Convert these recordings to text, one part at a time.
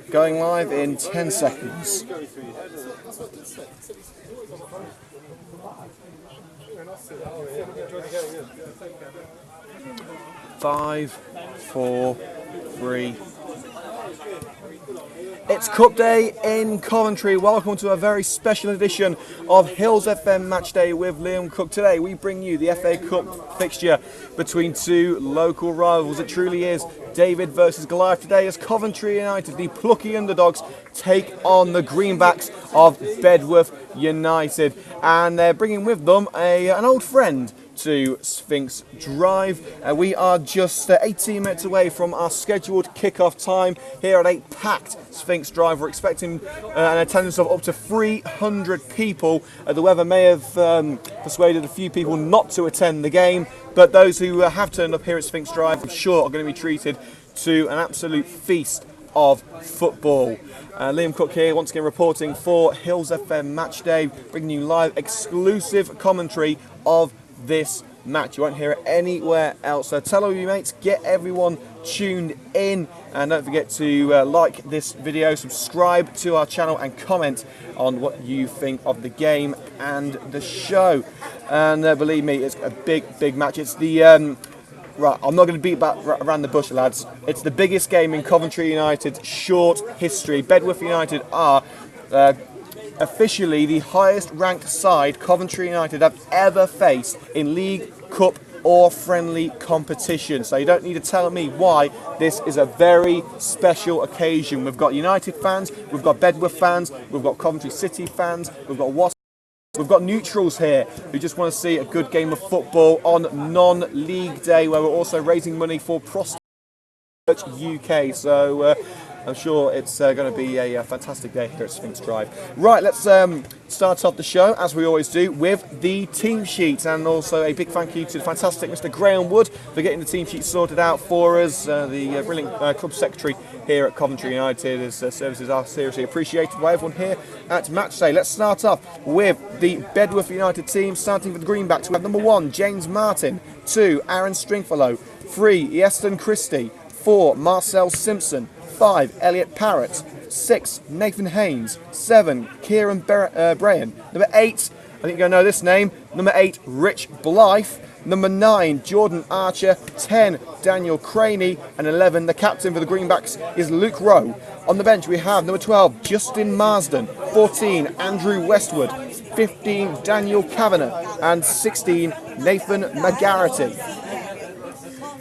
Going live in 10 seconds. 5, 4, 3. It's Cup Day in Coventry. Welcome to a very special edition of Hills FM Match Day with Liam Cook. Today we bring you the FA Cup fixture between two local rivals. It truly is David versus Goliath today as Coventry United, the plucky underdogs, take on the greenbacks of Bedworth United. And they're bringing with them an old friend to Sphinx Drive. We are just 18 minutes away from our scheduled kick-off time here at a packed Sphinx Drive. We're expecting an attendance of up to 300 people. The weather may have persuaded a few people not to attend the game, but those who have turned up here at Sphinx Drive, I'm sure, are going to be treated to an absolute feast of football. Liam Cook here, once again reporting for Hills FM Match Day, bringing you live exclusive commentary of this match. You won't hear it anywhere else. So tell all your mates, get everyone tuned in, and don't forget to like this video, subscribe to our channel, and comment on what you think of the game and the show. And believe me, it's a big match. It's the right, I'm not going to beat back around the bush, lads. It's the biggest game in Coventry United's short history. Bedworth United are officially the highest ranked side Coventry United have ever faced in League, Cup or friendly competition. So you don't need to tell me why this is a very special occasion. We've got United fans, we've got Bedworth fans, we've got Coventry City fans, we've got Wasp. We've got neutrals here who just want to see a good game of football on non-league day, where we're also raising money for Prostate UK. So I'm sure it's going to be a fantastic day here at Sphinx Drive. Right, let's start off the show, as we always do, with the team sheet. And also a big thank you to the fantastic Mr. Graham Wood for getting the team sheet sorted out for us. The brilliant club secretary here at Coventry United. His services are seriously appreciated by everyone here at Match Day. Let's start off with the Bedworth United team, starting with the greenbacks. We have number 1, James Martin. 2, Aaron Stringfellow. 3, Ieston Christie. 4, Marcel Simpson. 5, Elliot Parrott. 6, Nathan Haynes. 7, Kieran Brayan. Number 8, I think you're going to know this name. Number 8, Rich Blythe. Number 9, Jordan Archer. 10, Daniel Craney. And 11, the captain for the Greenbacks is Luke Rowe. On the bench we have number 12, Justin Marsden. 14, Andrew Westwood. 15, Daniel Kavanagh. And 16, Nathan McGarrity.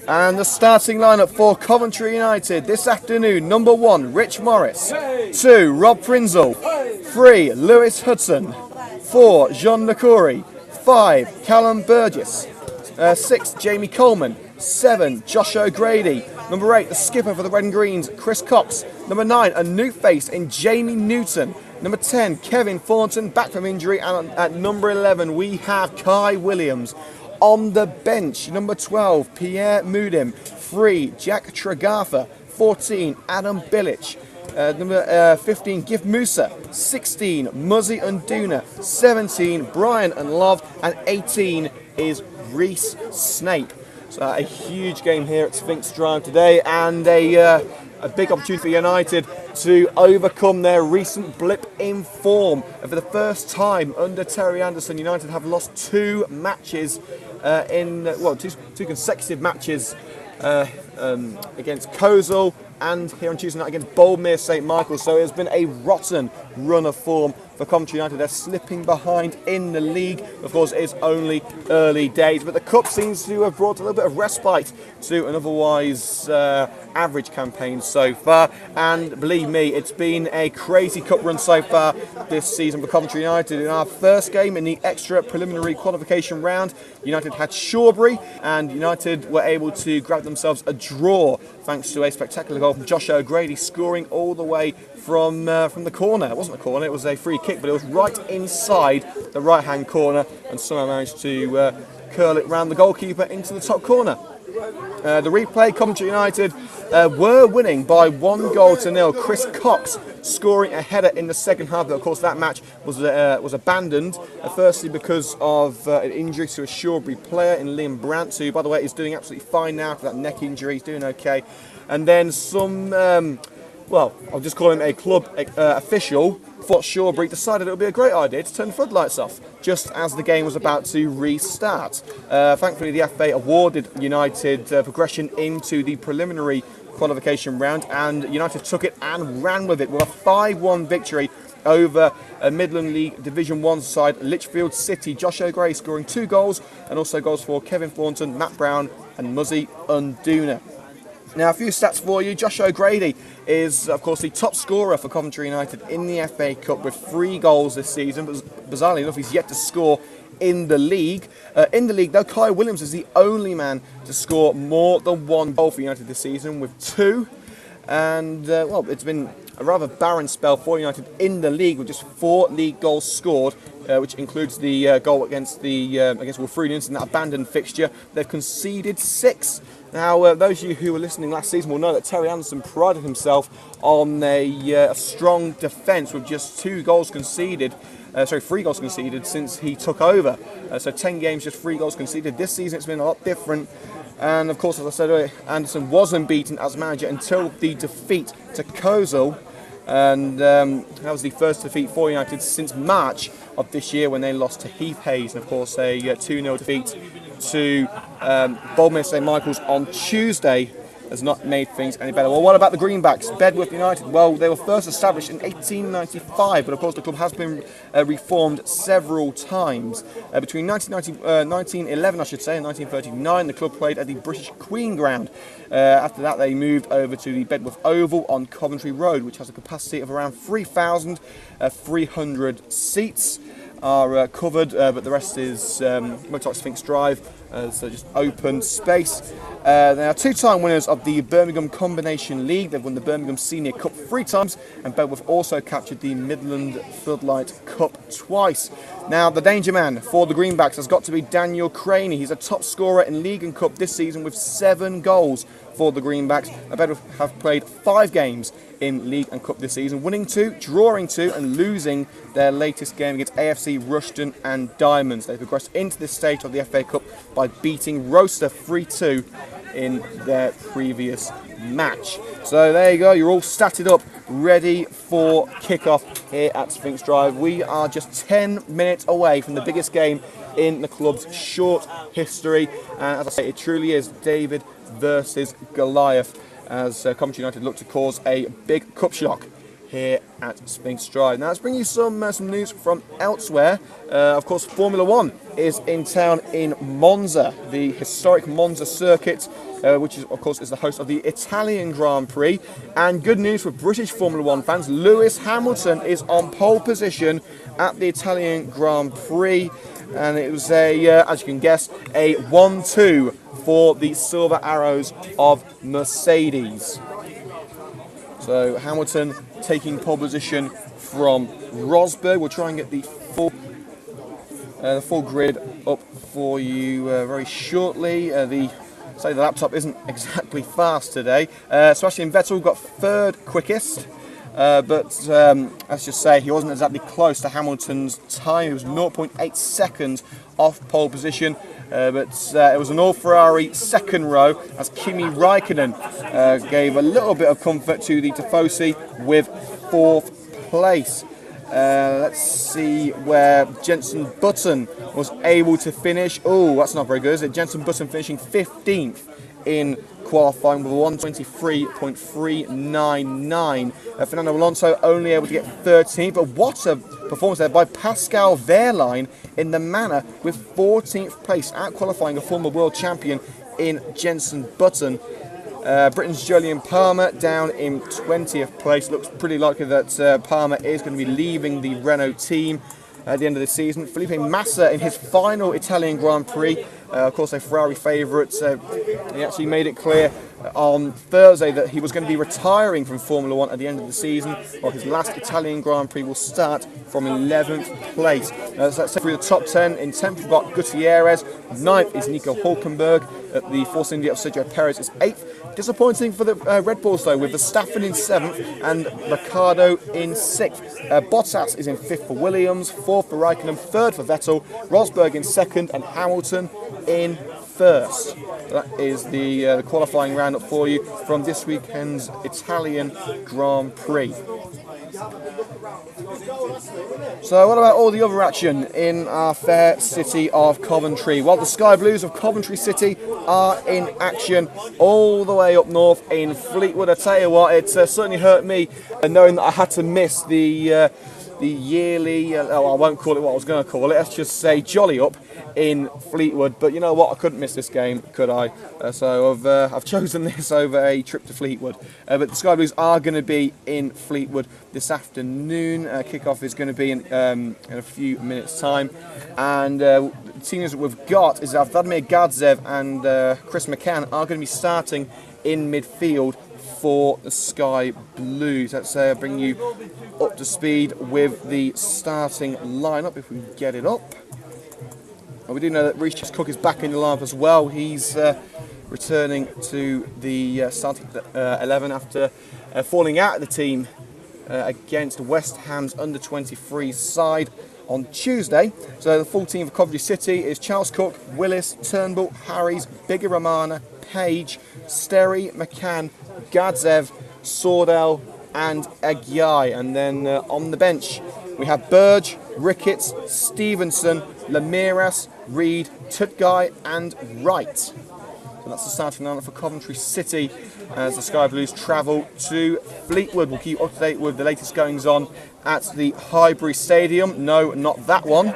And the starting lineup for Coventry United this afternoon: number 1, Rich Morris. 2, Rob Prinzel. 3, Lewis Hudson. 4, Jean Nakuri. 5, Callum Burgess. 6, Jamie Coleman. 7, Josh O'Grady. Number 8, the skipper for the Red and Greens, Chris Cox. Number 9, a new face in Jamie Newton. Number 10, Kevin Thornton, back from injury. And at number 11, we have Kai Williams. On the bench, number 12, Pierre Mudim. 3, Jack Tregartha. 14, Adam Bilic. Number 15, Giv Musa. 16, Muzzy Unduna. 17, Brian and Love. And 18 is Reece Snape. So a huge game here at Sphinx Drive today, and a big opportunity for United to overcome their recent blip in form. And for the first time under Terry Anderson, United have lost 2 matches two consecutive matches against Kozel and here on Tuesday night against Boldmere St Michael's. So it's been a rotten run of form for Coventry United. They're slipping behind in the league. Of course, it's only early days, but the Cup seems to have brought a little bit of respite to an otherwise average campaign so far. And believe me, it's been a crazy Cup run so far this season for Coventry United. In our first game in the extra preliminary qualification round, United had Shawbury, and United were able to grab themselves a draw thanks to a spectacular goal from Josh O'Grady, scoring all the way from the corner. It wasn't a corner, it was a free kick, but it was right inside the right-hand corner, and somehow managed to curl it round the goalkeeper into the top corner. The replay, Coventry United were winning by 1-0. Chris Cox scoring a header in the second half, but of course that match was abandoned, firstly because of an injury to a Shawbury player in Liam Brandt, who, by the way, is doing absolutely fine now for that neck injury. He's doing okay. And then some, well, I'll just call him a club official, thought Shawbury decided it would be a great idea to turn the floodlights off just as the game was about to restart. Thankfully, the FA awarded United progression into the preliminary qualification round, and United took it and ran with it with a 5-1 victory over a Midland League Division 1 side, Lichfield City. Josh O'Gray scoring 2 goals, and also goals for Kevin Thornton, Matt Brown and Muzzy Unduna. Now, a few stats for you. Josh O'Grady is, of course, the top scorer for Coventry United in the FA Cup with 3 goals this season, but bizarrely enough, he's yet to score in the league. Though, Kai Williams is the only man to score more than 1 goal for United this season with 2. And, well, it's been a rather barren spell for United in the league with just 4 league goals scored, which includes the goal against Wolverhampton in that abandoned fixture. They've conceded 6. Now, those of you who were listening last season will know that Terry Anderson prided himself on a strong defence with just 3 goals conceded since he took over. So 10 games, just 3 goals conceded. This season it's been a lot different. And of course, as I said earlier, Anderson was unbeaten as manager until the defeat to Kozel. And that was the first defeat for United since March of this year when they lost to Heath Hayes. And of course, a 2-0 defeat to Bournemouth St Michael's on Tuesday has not made things any better. Well, what about the Greenbacks? Bedworth United, well, they were first established in 1895, but of course the club has been reformed several times. Between 1911, I should say, and 1939, the club played at the British Queen Ground. After that, they moved over to the Bedworth Oval on Coventry Road, which has a capacity of around 3,300 seats. Are covered, but the rest is much like Sphinx Drive, so just open space. They are 2-time winners of the Birmingham Combination League. They've won the Birmingham Senior Cup 3 times, and Bedworth also captured the Midland Floodlight Cup twice. Now, the danger man for the Greenbacks has got to be Daniel Craney. He's a top scorer in League and Cup this season with 7 goals for the Greenbacks. Bedworth have played 5 games in League and Cup this season, winning 2, drawing 2 and losing their latest game against AFC Rushden and Diamonds. They progressed into this stage of the FA Cup by beating Roster 3-2 in their previous match. So there you go, you're all statted up, ready for kickoff here at Sphinx Drive. We are just 10 minutes away from the biggest game in the club's short history, and as I say, it truly is David versus Goliath, as Coventry United look to cause a big cup shock here at Sphinx Drive. Now let's bring you some news from elsewhere. Of course, Formula 1 is in town in Monza, the historic Monza circuit, which is, of course, is the host of the Italian Grand Prix. And good news for British Formula 1 fans, Lewis Hamilton is on pole position at the Italian Grand Prix. And it was as you can guess, a 1-2 for the Silver Arrows of Mercedes. So Hamilton taking pole position from Rosberg. We'll try and get the full grid up for you very shortly. The laptop isn't exactly fast today. Sebastian Vettel got 3rd quickest. But let's just say he wasn't exactly close to Hamilton's time. It was 0.8 seconds off pole position. But it was an all-Ferrari second row as Kimi Raikkonen gave a little bit of comfort to the Tifosi with 4th place. Let's see where Jenson Button was able to finish. Oh, that's not very good, is it? Jenson Button finishing 15th in qualifying with a 123.399. Fernando Alonso only able to get 13th, but what a performance there by Pascal Wehrlein in the manner with 14th place, out qualifying a former world champion in Jenson Button. Britain's Jolyon Palmer down in 20th place. Looks pretty likely that Palmer is going to be leaving the Renault team at the end of the season. Felipe Massa in his final Italian Grand Prix, of course a Ferrari favourite. He actually made it clear on Thursday that he was going to be retiring from Formula 1 at the end of the season, while his last Italian Grand Prix will start from 11th place. So let's through the top 10. In 10th we've got Gutierrez, 9th is Nico Hulkenberg, The Force India of Sergio Perez is 8th. Disappointing for the Red Bulls though, with Verstappen in 7th and Ricciardo in 6th. Bottas is in 5th for Williams, 4th for Raikkonen, 3rd for Vettel, Rosberg in 2nd and Hamilton in 1st. That is the qualifying roundup for you from this weekend's Italian Grand Prix. So what about all the other action in our fair city of Coventry? Well, the Sky Blues of Coventry City are in action all the way up north in Fleetwood. I tell you what, it certainly hurt me knowing that I had to miss the yearly, I won't call it what I was going to call it, let's just say Jolly Up in Fleetwood. But you know what, I couldn't miss this game, could I? So I've chosen this over a trip to Fleetwood. But the Sky Blues are going to be in Fleetwood this afternoon. Kickoff is going to be in a few minutes' time. And the teams that we've got is Vladimir Gadzev and Chris McCann are going to be starting in midfield for the Sky Blues. Let's bring you up to speed with the starting lineup if we can get it up. And we do know that Reece Cook is back in the lineup as well. He's returning to the starting 11 after falling out of the team against West Ham's under-23 side on Tuesday. So the full team for Coventry City is Charles Cook, Willis, Turnbull, Harries, Bigiramana, Page, Sterry, McCann, Gadzev, Sordell and Aguiar. And then on the bench we have Burge, Ricketts, Stevenson, Lamiras, Reed, Tutguy and Wright. So that's the starting lineup for Coventry City as the Sky Blues travel to Fleetwood. We'll keep up to date with the latest goings on at the Highbury Stadium. No, not that one.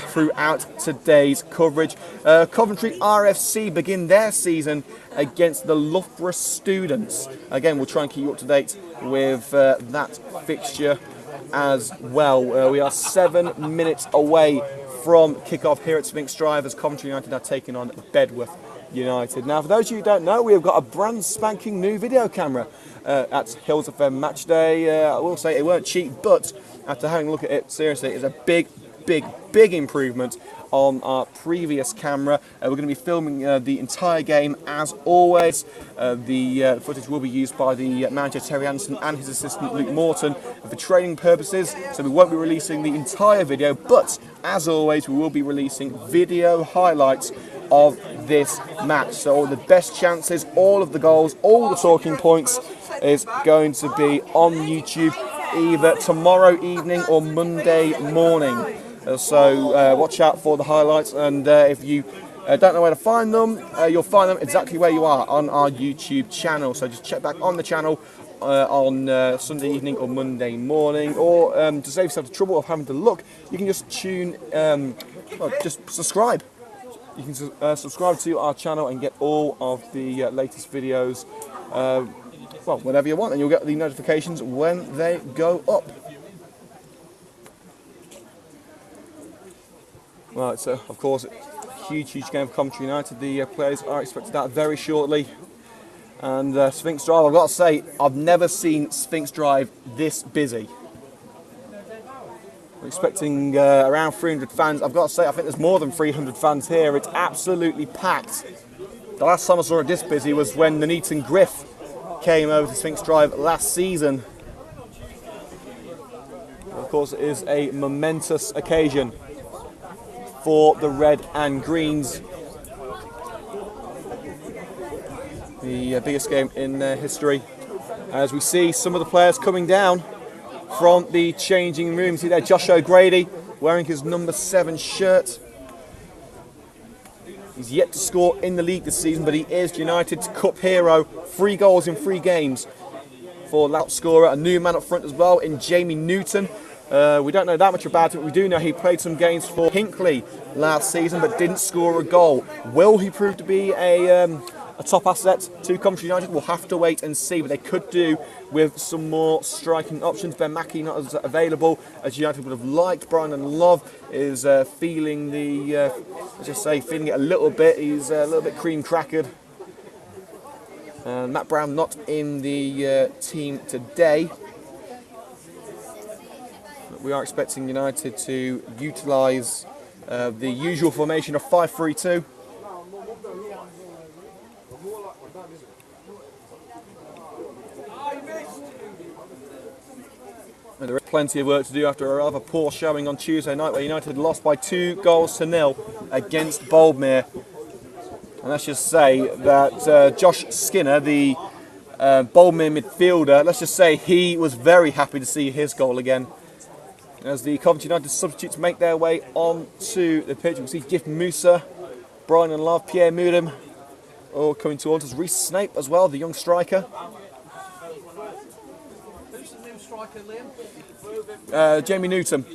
Throughout today's coverage. Coventry RFC begin their season against the Loughborough Students. Again, we'll try and keep you up to date with that fixture as well. We are 7 minutes away from kick-off here at Sphinx Drive as Coventry United are taking on Bedworth United. Now, for those of you who don't know, we have got a brand spanking new video camera at Hills FM Match Day. I will say it weren't cheap, but after having a look at it, seriously, it's a big improvement on our previous camera. We're going to be filming the entire game as always. The footage will be used by the manager Terry Anderson and his assistant Luke Morton for training purposes, so we won't be releasing the entire video, but as always we will be releasing video highlights of this match. So all the best chances, all of the goals, all the talking points is going to be on YouTube either tomorrow evening or Monday morning. So watch out for the highlights, and if you don't know where to find them, you'll find them exactly where you are on our YouTube channel. So just check back on the channel on Sunday evening or Monday morning, or to save yourself the trouble of having to look, you can just just subscribe. You can subscribe to our channel and get all of the latest videos, well, whenever you want, and you'll get the notifications when they go up. Well, it's of course a huge game for Coventry United. The players are expected out very shortly. And Sphinx Drive, I've got to say, I've never seen Sphinx Drive this busy. We're expecting around 300 fans. I've got to say, I think there's more than 300 fans here. It's absolutely packed. The last time I saw it this busy was when Nuneaton Griff came over to Sphinx Drive last season. Of course, it is a momentous occasion for the red and greens. The biggest game in their history. As we see some of the players coming down from the changing room. See there, Josh O'Grady wearing his number 7 shirt. He's yet to score in the league this season, but he is United's cup hero. 3 goals in 3 games for that scorer. A new man up front as well in Jamie Newton. We don't know that much about it. We do know he played some games for Hinckley last season but didn't score a goal. Will he prove to be a top asset to Coventry United? We'll have to wait and see, but they could do with some more striking options. Ben Mackey not as available as United would have liked. Brian Love is feeling the, let's just say, feeling it a little bit. He's a little bit cream crackered. Matt Brown not in the team today. We are expecting United to utilise the usual formation of 5-3-2. And there is plenty of work to do after a rather poor showing on Tuesday night, where United lost by 2-0 against Boldmere. And let's just say that Josh Skinner, the Boldmere midfielder, let's just say he was very happy to see his goal again. As the Coventry United substitutes make their way onto the pitch, we see Gift Musa, Brian and Love, Pierre Mudem, all coming towards us. Reece Snape as well, the young striker. Who's the new striker, Liam? Jamie Newton.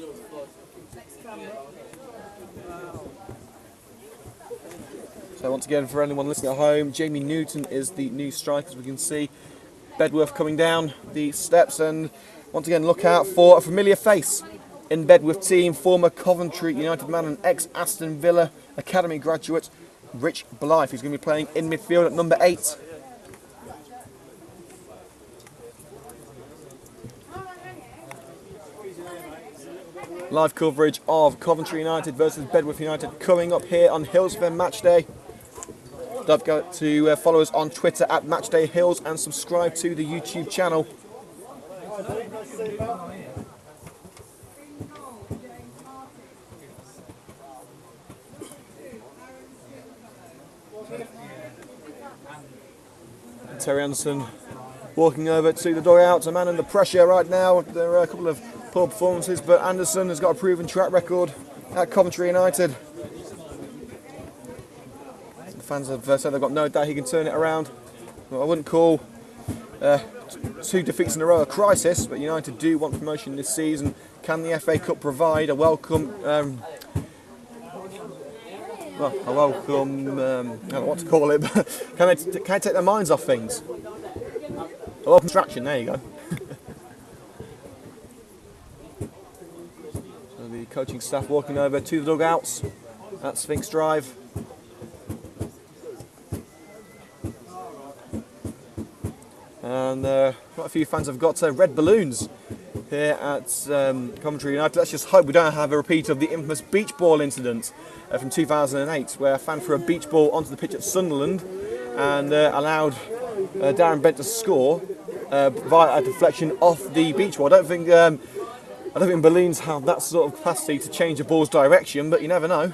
So once again, for anyone listening at home, Jamie Newton is the new striker, as we can see. Bedworth coming down the steps, and once again, look out for a familiar face in Bedworth team, former Coventry United man and ex-Aston Villa Academy graduate, Rich Blythe, who's going to be playing in midfield at number 8. Live coverage of Coventry United versus Bedworth United coming up here on Hills FM Matchday. Don't forget to follow us on Twitter at Matchday Hills and subscribe to the YouTube channel. Terry Anderson walking over to the dugouts, a man under pressure right now. There are a couple of poor performances, but Anderson has got a proven track record at Coventry United. The fans have said they've got no doubt he can turn it around. Well, I wouldn't call 2 defeats in a row a crisis, but United do want promotion this season. Can the FA Cup provide a welcome, I don't know what to call it, but can I take their minds off things? A welcome distraction, there you go. So the coaching staff walking over to the dugouts at Sphinx Drive. And quite a few fans have got red balloons here at Coventry United. Let's just hope we don't have a repeat of the infamous beach ball incident from 2008, where a fan threw a beach ball onto the pitch at Sunderland and allowed Darren Bent to score via a deflection off the beach ball. I don't think balloons have that sort of capacity to change the ball's direction, but you never know.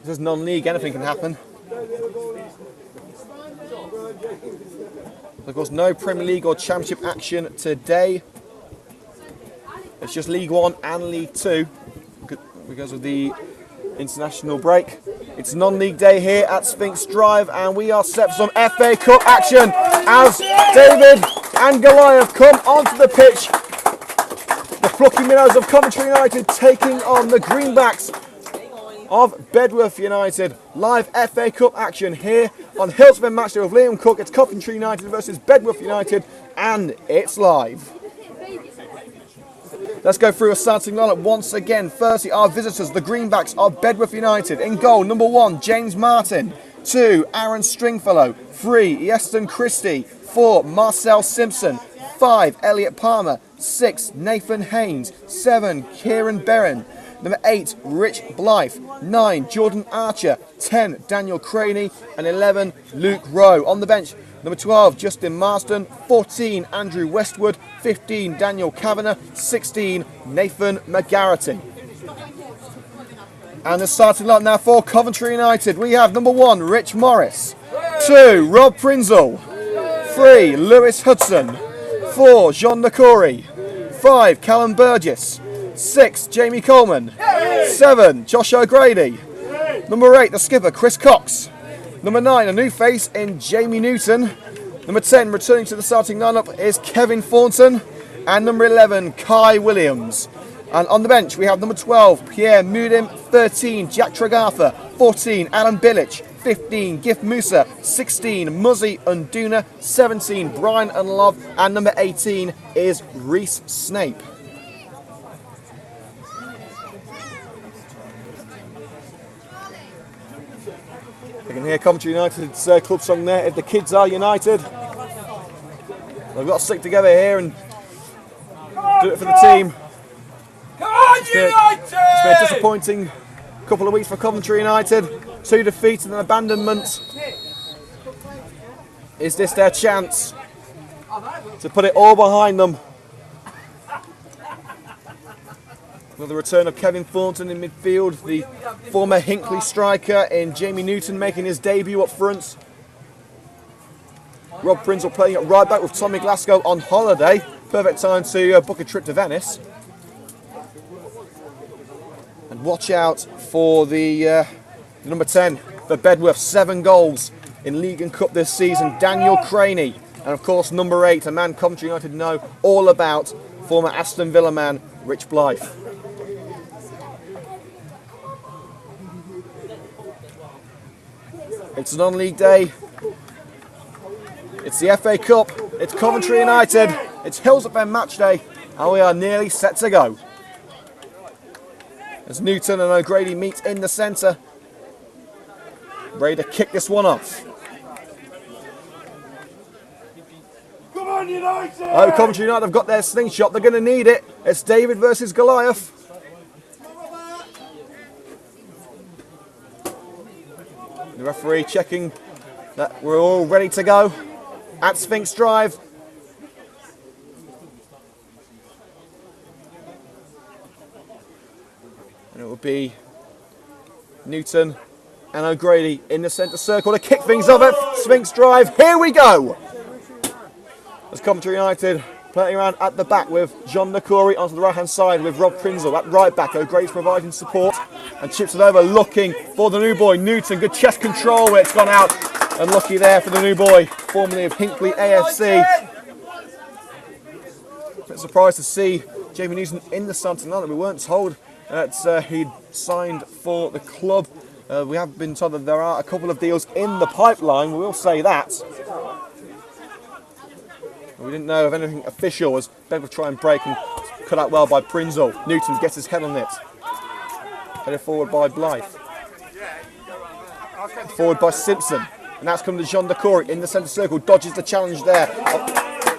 This is non-league, anything can happen. Of course, no Premier League or Championship action today. It's just League 1 and League 2 because of the international break. It's non-league day here at Sphinx Drive, and we are set for some FA Cup action as David and Goliath come onto the pitch. The plucky minnows of Coventry United taking on the greenbacks of Bedworth United. Live FA Cup action here on Hills FM Matchday with Liam Cook. It's Coventry United versus Bedworth United, and it's live. Let's go through a starting lineup once again. Firstly, our visitors, the greenbacks of Bedworth United. In goal, number 1, James Martin. 2, Aaron Stringfellow. 3, Ieston Christie. 4, Marcel Simpson. 5, Elliot Palmer. 6, Nathan Haynes. 7, Kieran Berrin. Number 8, Rich Blythe. 9, Jordan Archer. 10, Daniel Craney. And 11, Luke Rowe. On the bench, number 12, Justin Marsden. 14, Andrew Westwood. 15, Daniel Kavanagh. 16, Nathan McGarrity. And the starting line now for Coventry United. We have number 1, Rich Morris. 2, Rob Prinzel. 3, Lewis Hudson. 4, Jean Nakori. 5, Callum Burgess. 6, Jamie Coleman. 7, Josh O'Grady. Number 8, the skipper, Chris Cox. Number 9, a new face in Jamie Newton. Number 10, returning to the starting lineup, is Kevin Thornton. And number 11, Kai Williams. And on the bench, we have number 12, Pierre Mudim. 13, Jack Tregartha. 14, Alan Bilic. 15, Gift Musa. 16, Muzzy Unduna. 17, Brian and Love. And number 18 is Reece Snape. You can hear Coventry United's club song there, If the Kids Are United. They've got to stick together here and do it for the team. It's been a disappointing couple of weeks for Coventry United. 2 defeats and an abandonment. Is this their chance to put it all behind them With the return of Kevin Thornton in midfield, the former Hinckley striker in Jamie Newton making his debut up front. Rob Prinzel playing at right back with Tommy Glasgow on holiday. Perfect time to book a trip to Venice. And watch out for the number 10 for Bedworth, 7 goals in League and Cup this season, Daniel Craney. And of course number 8, a man Coventry United know all about, former Aston Villa man Rich Blythe. It's a non-league day. It's the FA Cup. It's Coventry United. It's Hills FM match day, and we are nearly set to go. As Newton and O'Grady meet in the centre, ready to kick this one off. Come on, United! Oh, Coventry United have got their slingshot. They're going to need it. It's David versus Goliath. The referee checking that we're all ready to go at Sphinx Drive. And it will be Newton and O'Grady in the centre circle to kick things off at Sphinx Drive. Here we go! As Coventry United playing around at the back with John Nakori onto the right-hand side with Rob Prinzel at right back. O'Grady's providing support and chips it over, looking for the new boy, Newton. Good chest control, it's gone out. Unlucky there for the new boy, formerly of Hinckley AFC. A bit surprised to see Jamie Newton in the starting lineup. We weren't told that he'd signed for the club. We have been told that there are a couple of deals in the pipeline, we will say that. We didn't know of anything official as Bedworth try and break and cut out well by Prinzel. Newton gets his head on it. Headed forward by Blythe. Forward by Simpson. And that's come to Jean Decory in the centre circle. Dodges the challenge there.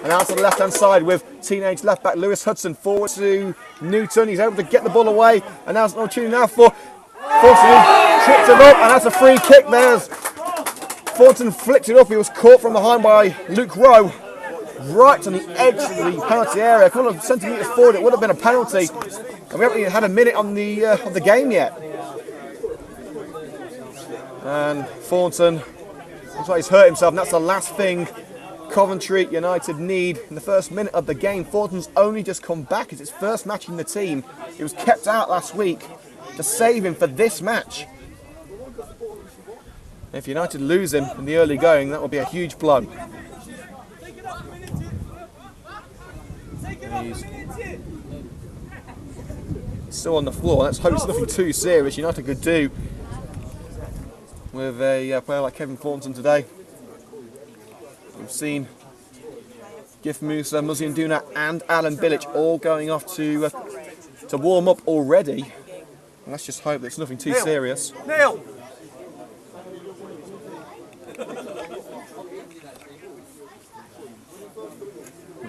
And out to the left-hand side with teenage left-back Lewis Hudson. Forward to Newton. He's able to get the ball away. And now's an opportunity now for Thornton. Tripped him up. And that's a free kick there as Thornton flicked it up. He was caught from behind by Luke Rowe. Right on the edge of the penalty area. A couple of centimetres forward, it would have been a penalty. And we haven't even had a minute on the game yet. And Thornton looks like he's hurt himself, and that's the last thing Coventry United need in the first minute of the game. Thornton's only just come back. It's his first match in the team. He was kept out last week to save him for this match. If United lose him in the early going, that will be a huge blow. He's still on the floor. Let's hope it's nothing too serious. United could do with a player like Kevin Thornton today. We've seen Gif Musa, Muzian Duna and Alan Bilic all going off to warm up already. And let's just hope that it's nothing too serious. Neil!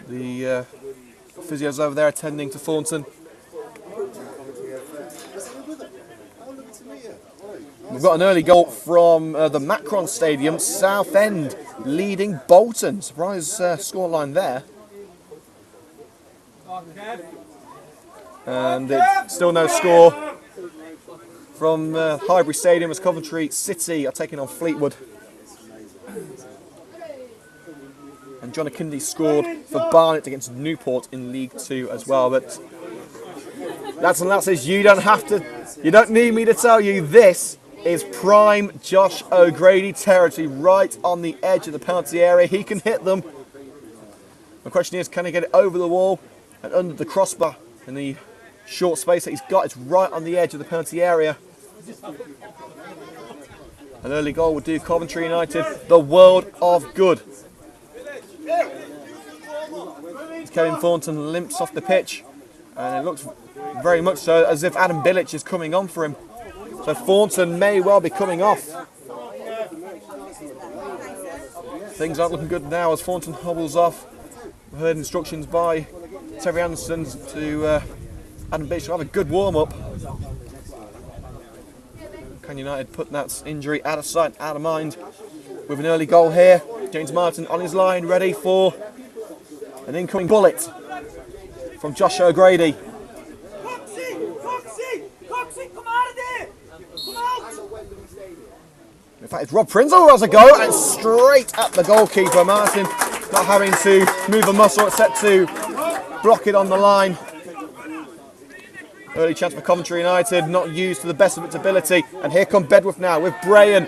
The physio's over there attending to Thornton. We've got an early goal from the Macron Stadium, Southend leading Bolton. Surprise scoreline there. And still no score from Highbury Stadium as Coventry City are taking on Fleetwood. And John Akindi scored for Barnet against Newport in League 2 as well. But that's and that says you don't need me to tell you this is prime Josh O'Grady territory, right on the edge of the penalty area. He can hit them. The question is, can he get it over the wall and under the crossbar in the short space that he's got? It's right on the edge of the penalty area. An early goal would do Coventry United the world of good. Kevin Thornton limps off the pitch, and it looks very much so as if Adam Bilic is coming on for him. So Thornton may well be coming off. Things aren't looking good now as Thornton hobbles off. We heard instructions by Terry Anderson to Adam Bilic to have a good warm-up. Can United put that injury out of sight, out of mind with an early goal here? James Martin on his line, ready for an incoming bullet from Josh O'Grady. In fact, it's Rob Prinzel who has a go, and straight at the goalkeeper. Martin not having to move a muscle except to block it on the line. Early chance for Coventry United, not used to the best of its ability. And here come Bedworth now with Brayan.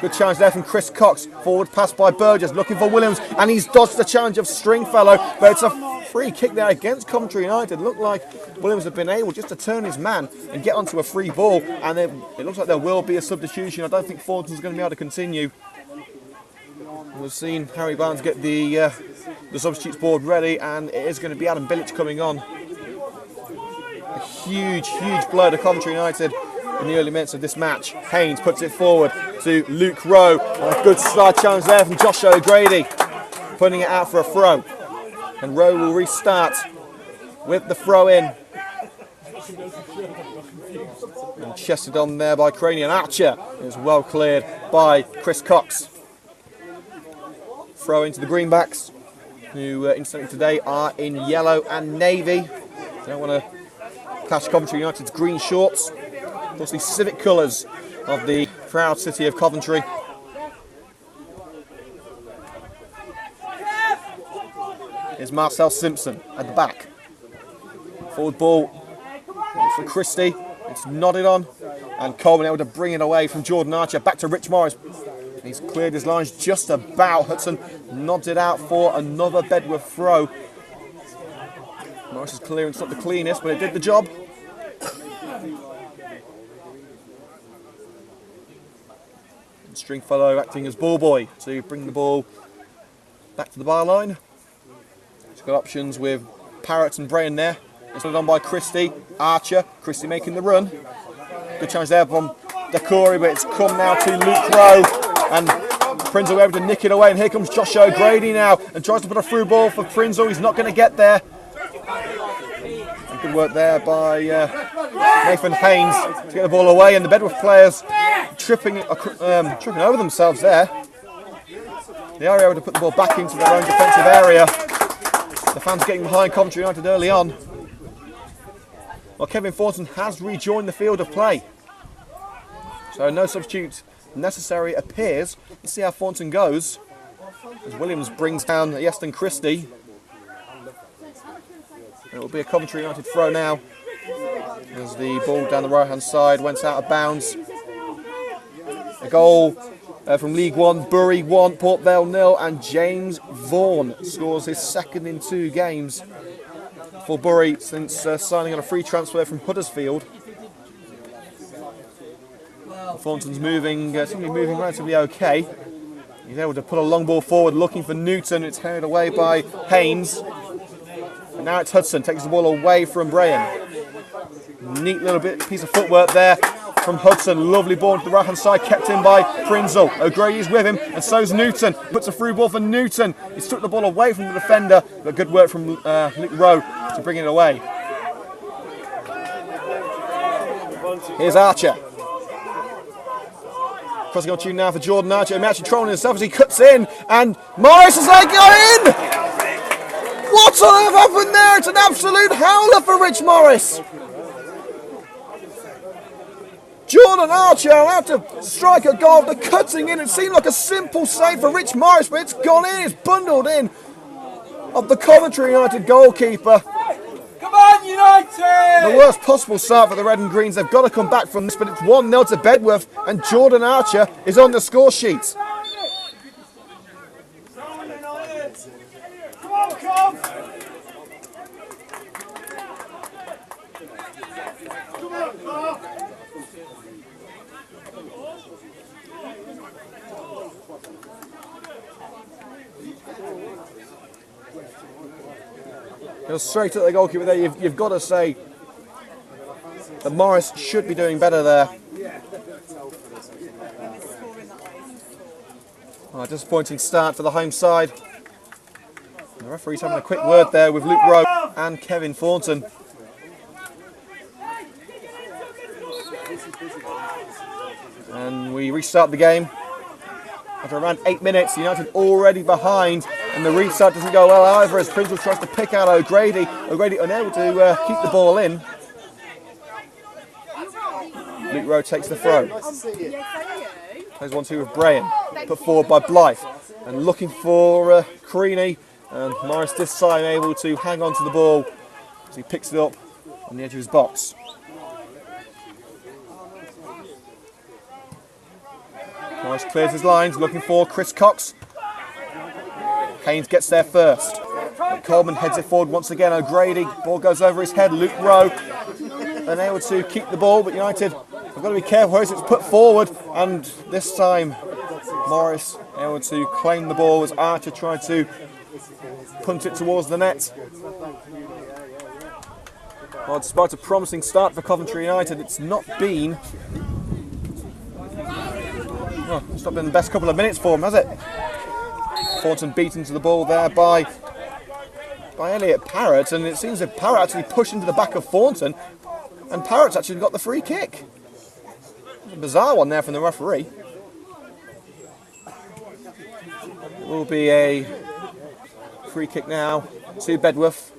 Good challenge there from Chris Cox. Forward pass by Burgess, looking for Williams, and he's dodged the challenge of Stringfellow, but it's a free kick there against Coventry United. Looked like Williams had been able just to turn his man and get onto a free ball, and it looks like there will be a substitution. I don't think Thornton's going to be able to continue. We've seen Harry Barnes get the substitutes board ready, and it is going to be Adam Bilic coming on. A huge blow to Coventry United in the early minutes of this match. Haynes puts it forward to Luke Rowe. A good side challenge there from Josh O'Grady, putting it out for a throw. And Rowe will restart with the throw in. And chested on there by Cranian. Archer is well cleared by Chris Cox. Throw into the Greenbacks, who incidentally today are in yellow and navy. They don't want to clash Coventry United's green shorts. Of course, the civic colours of the proud city of Coventry. Here's Marcel Simpson at the back. Forward ball for Christie. It's nodded on, and Coleman able to bring it away from Jordan Archer. Back to Rich Morris. He's cleared his lines just about. Hudson nods it out for another Bedworth throw. Morris's clearance not the cleanest, but it did the job. Stringfellow acting as ball boy to bring the ball back to the byline. He's got options with Parrott and Brayan there. It's put on by Christie. Archer. Christie making the run. Good challenge there from Decory, but it's come now to Luke Rowe. And Prinzel able to nick it away. And here comes Josh O'Grady now and tries to put a through ball for Prinzel. He's not going to get there. And good work there by Nathan Haynes to get the ball away. And the Bedworth players tripping over themselves there. They are able to put the ball back into their own defensive area. The fans getting behind Coventry United early on. Well, Kevin Thornton has rejoined the field of play. So no substitute necessary appears. Let's see how Thornton goes. As Williams brings down Yeston Christie. It will be a Coventry United throw now. As the ball down the right hand side went out of bounds. A goal from League One, Bury 1, Port Vale 0, and James Vaughan scores his second in 2 games for Bury since signing on a free transfer from Huddersfield. Thornton's moving, seems to be moving relatively okay. He's able to put a long ball forward looking for Newton. It's carried away by Haynes. And now it's Hudson, takes the ball away from Brayan. Neat little piece of footwork there from Hudson. Lovely ball to the right hand side, kept in by Prinzel. O'Grady's with him, and so's Newton. Puts a through ball for Newton. He's took the ball away from the defender, but good work from Luke Rowe to bring it away. Here's Archer. Crossing on tune now for Jordan Archer. He's actually trolling himself as he cuts in, and Morris is like, go in! What on earth happened there? It's an absolute howler for Rich Morris. Jordan Archer allowed to strike a goal after cutting in. It seemed like a simple save for Rich Morris, but it's gone in. It's bundled in of the Coventry United goalkeeper. Come on, United! The worst possible start for the Red and Greens. They've got to come back from this, but it's 1-0 to Bedworth, and Jordan Archer is on the score sheet. Come on, Cov! Come on, Cov! Goes straight at the goalkeeper there. You've got to say that Morris should be doing better there. Oh, disappointing start for the home side. The referee's having a quick word there with Luke Rowe and Kevin Thornton. And we restart the game. After around 8 minutes, United already behind, and the restart doesn't go well either as Prinzel tries to pick out O'Grady. O'Grady unable to keep the ball in. Luke Rowe takes the throw. Plays 1-2 with Brayan. Put forward by Blythe. And looking for Creaney. And Morris this time able to hang on to the ball as he picks it up on the edge of his box. Morris clears his lines, looking for Chris Cox. Haynes gets there first. And Coleman heads it forward once again. O'Grady, ball goes over his head. Luke Rowe unable to keep the ball, but United have got to be careful as it's put forward. And this time, Morris able to claim the ball as Archer tried to punt it towards the net. Well, despite a promising start for Coventry United, it's not been the best couple of minutes for them, has it? Thornton beaten to the ball there by Elliot Parrott, and it seems that Parrott actually pushed into the back of Thornton, and Parrott's actually got the free kick. A bizarre one there from the referee. It will be a free kick now to Bedworth.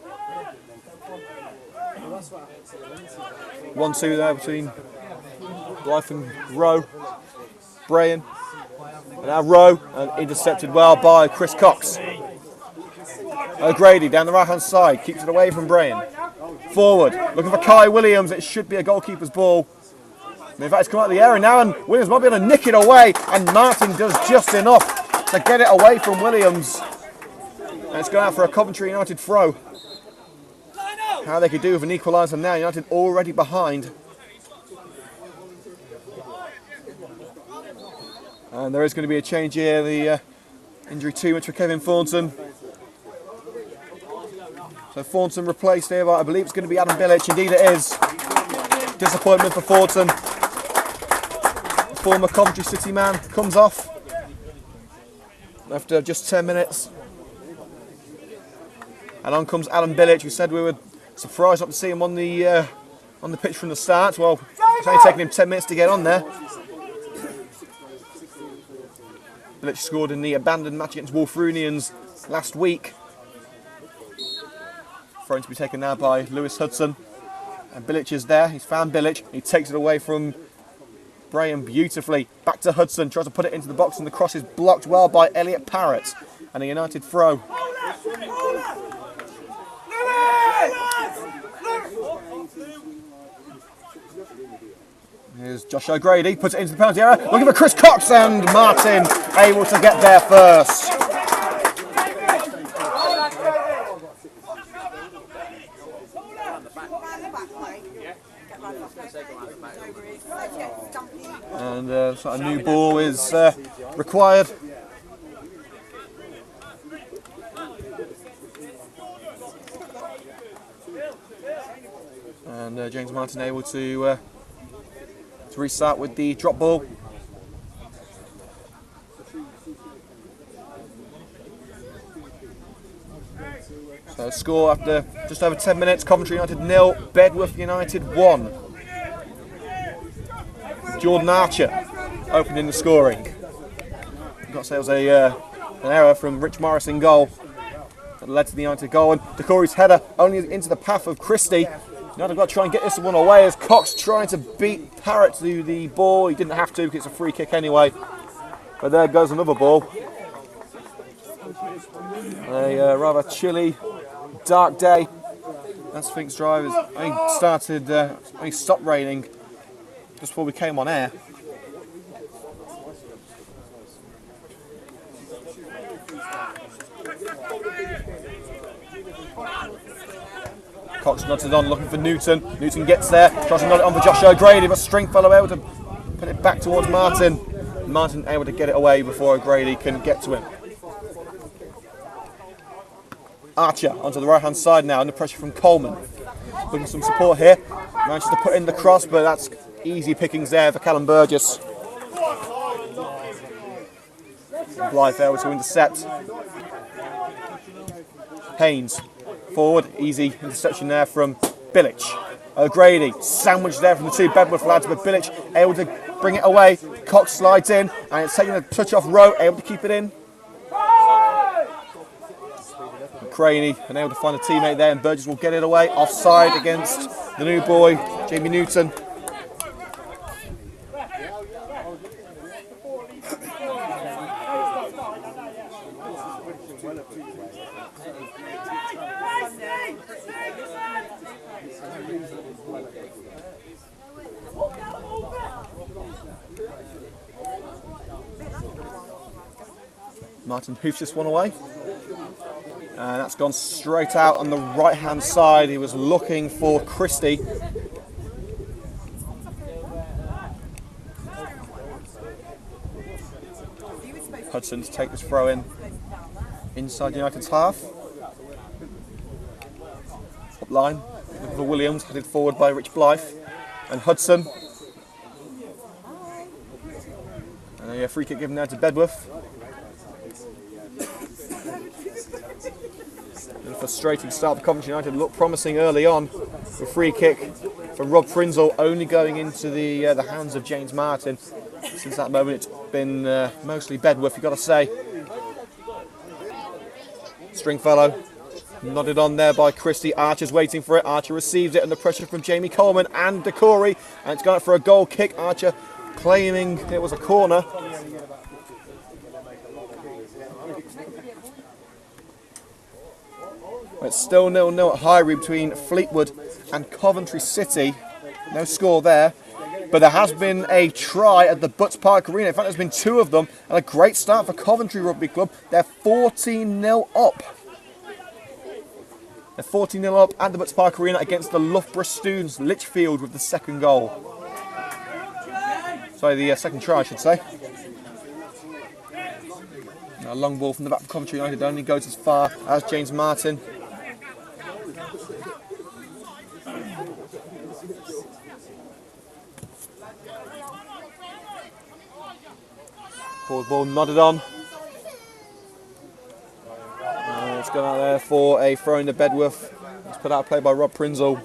1-2 there between Blythe and Rowe. Brayan. And now Rowe, and intercepted well by Chris Cox. O'Grady down the right hand side, keeps it away from Brayan. Forward, looking for Kai Williams. It should be a goalkeeper's ball. In fact, it's come out of the area now, and Williams might be able to nick it away, and Martin does just enough to get it away from Williams. And it's going out for a Coventry United throw. How they could do with an equaliser now, United already behind. And there is going to be a change here, the injury too much for Kevin Thornton. So Thornton replaced here by, I believe it's going to be Adam Bilic. Indeed it is. Disappointment for Thornton. The former Coventry City man comes off after just 10 minutes. And on comes Adam Bilic, who said we were surprised not to see him on the pitch from the start. Well, it's only taken him 10 minutes to get on there. Bilic scored in the abandoned match against Wolverhampton last week. Thrown to be taken now by Lewis Hudson. And Bilic is there. He's found Bilic. He takes it away from Brayan beautifully. Back to Hudson. Tries to put it into the box, and the cross is blocked well by Elliot Parrott. And a United throw. Here's Josh O'Grady, puts it into the penalty area, looking for Chris Cox, and Martin able to get there first. And so a new ball is required. And James Martin able to restart with the drop ball. So score after just over 10 minutes, Coventry United 0, Bedworth United 1. Jordan Archer opening the scoring. I've got to say it was an error from Rich Morris in goal that led to the United goal, and Decory's header only into the path of Christie. United got to try and get this one away as Cox trying to beat Parrott to the ball. He didn't have to because it's a free kick anyway. But there goes another ball. A rather chilly, dark day. That's Fink's Drive has only stopped raining just before we came on air. Cox nods it on, looking for Newton. Newton gets there, tries to nod it on for Josh O'Grady, but Stringfellow able to put it back towards Martin. Martin able to get it away before O'Grady can get to him. Archer onto the right-hand side now, under pressure from Coleman. Looking for some support here. Manages to put in the cross, but that's easy pickings there for Callum Burgess. Blythe able to intercept. Haynes. Forward, easy interception there from Bilic. O'Grady, sandwiched there from the two Bedworth lads, but Bilic able to bring it away. Cox slides in, and it's taking a touch off Rowe, able to keep it in. Craney unable to find a teammate there, and Burgess will get it away. Offside against the new boy, Jamie Newton. Martin hoofs this one away. And that's gone straight out on the right-hand side. He was looking for Christie. Hudson to take this throw in inside United's half. Up line, looking for Williams, headed forward by Rich Blythe. And Hudson. And a free kick given now to Bedworth. A frustrating start for Coventry United. Looked promising early on. A free kick from Rob Prinzel, only going into the hands of James Martin. Since that moment, it's been mostly Bedworth, you've got to say. Stringfellow nodded on there by Christie. Archer's waiting for it. Archer receives it under pressure from Jamie Coleman and Decory, and it's gone out for a goal kick. Archer claiming it was a corner. It's still 0-0 at Highbury between Fleetwood and Coventry City. No score there. But there has been a try at the Butts Park Arena. In fact, there's been two of them. And a great start for Coventry Rugby Club. They're 14-0 up. They're 14-0 up at the Butts Park Arena against the Loughborough students. Litchfield with the second goal. Sorry, the second try, I should say. A long ball from the back of Coventry United only goes as far as James Martin. Forward ball nodded on. It's gone out there for a throw in to Bedworth. It's put out of play by Rob Prinzel.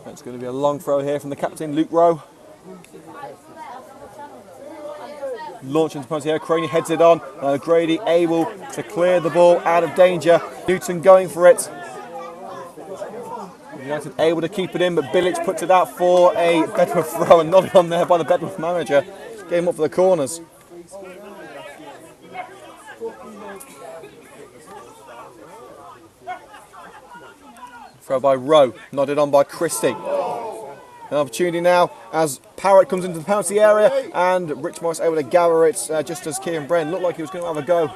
It's going to be a long throw here from the captain, Luke Rowe. Launching to penalty here, Craney heads it on. Grady able to clear the ball out of danger. Newton going for it. United able to keep it in, but Bilic puts it out for a Bedworth throw and nodded on there by the Bedworth manager. Game up for the corners. Throw by Rowe, nodded on by Christie. An opportunity now as Parrott comes into the penalty area and Rich Morris able to gather it just as Kieran Brennan looked like he was going to have a go.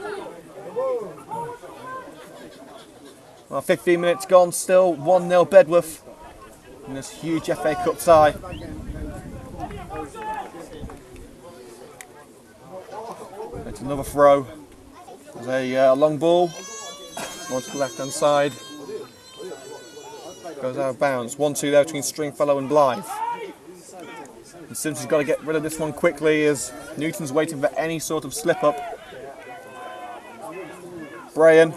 Well, 15 minutes gone, still 1-0 Bedworth in this huge FA Cup tie. It's another throw. There's a long ball onto the left hand side. Goes out of bounds. 1-2 there between Stringfellow and Blythe. And Simpson's got to get rid of this one quickly as Newton's waiting for any sort of slip up. Brayan,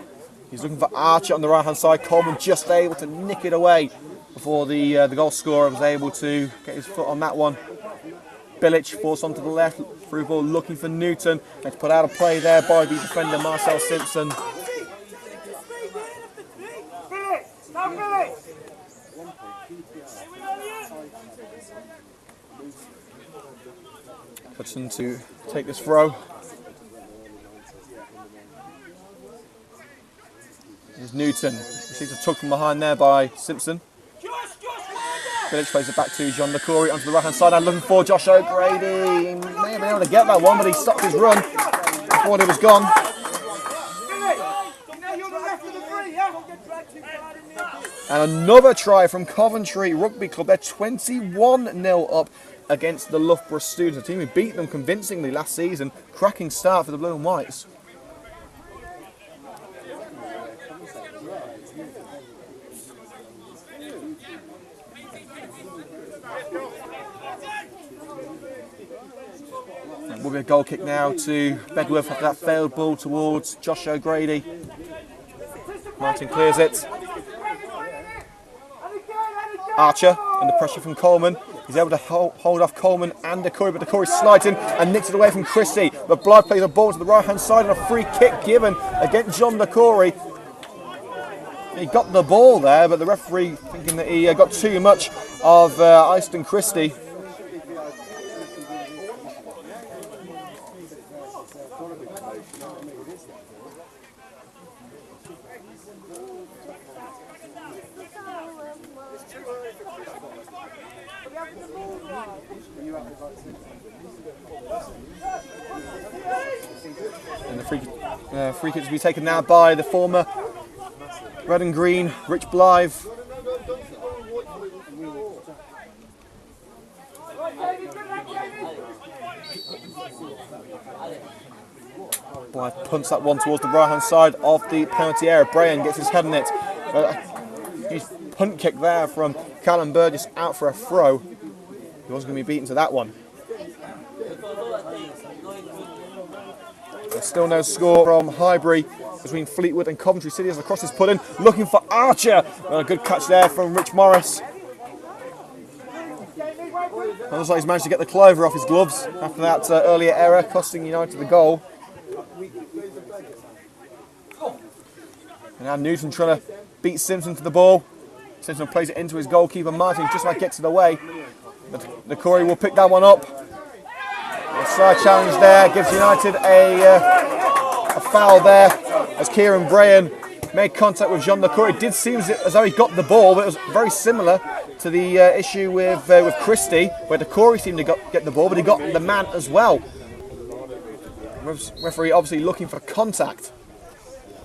he's looking for Archer on the right hand side. Coleman just able to nick it away before the goal scorer was able to get his foot on that one. Bilic forced onto the left, through ball looking for Newton. It's put out of play there by the defender Marcel Simpson. Hudson to take this throw. There's Newton. Receives a tug from behind there by Simpson. Bilic plays it back to John Decory onto the right hand side and looking for Josh O'Grady. He may have been able to get that one, but he stopped his run before it was gone. And another try from Coventry Rugby Club. They're 21-0 up against the Loughborough students, a team who beat them convincingly last season. Cracking start for the Blue and Whites. It will be a goal kick now to Bedworth after that failed ball towards Josh O'Grady. Martin clears it. Archer under pressure from Coleman. He's able to hold off Coleman and Decory, but Decory slides in and nicks it away from Christie. But Blythe plays a ball to the right hand side and a free kick given against John Decory. He got the ball there, but the referee thinking that he got too much of Easton Christie. And the free kick to be taken now by the former red and green Rich Blythe. Blythe punts that one towards the right hand side of the penalty area. Brian gets his head on it. Huge punt kick there from Callum Burgess out for a throw. He wasn't going to be beaten to that one. There's still no score from Highbury between Fleetwood and Coventry City as the cross is put in, looking for Archer. And a good catch there from Rich Morris. It looks like he's managed to get the clover off his gloves after that earlier error, costing United the goal. And now Newton trying to beat Simpson to the ball. Simpson plays it into his goalkeeper Martin, just about gets it away. But the Corey will pick that one up. A side challenge there gives United a foul there as Kieran Brayan made contact with Jean LeCour. It did seem as though he got the ball, but it was very similar to the issue with Christie, where DeCory seemed to get the ball, but he got the man as well. Referee obviously looking for contact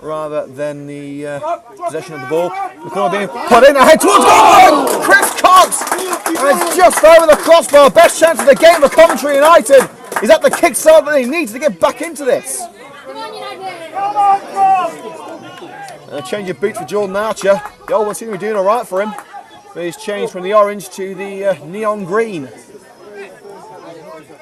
rather than the possession of the ball. The corner being put in, ahead towards goal! Chris Cox! And it's just over the crossbar. Best chance of the game for Coventry United. Is that the kick start that he needs to get back into this? And a change of boots for Jordan Archer. The old one seems to be doing alright for him. But he's changed from the orange to the neon green.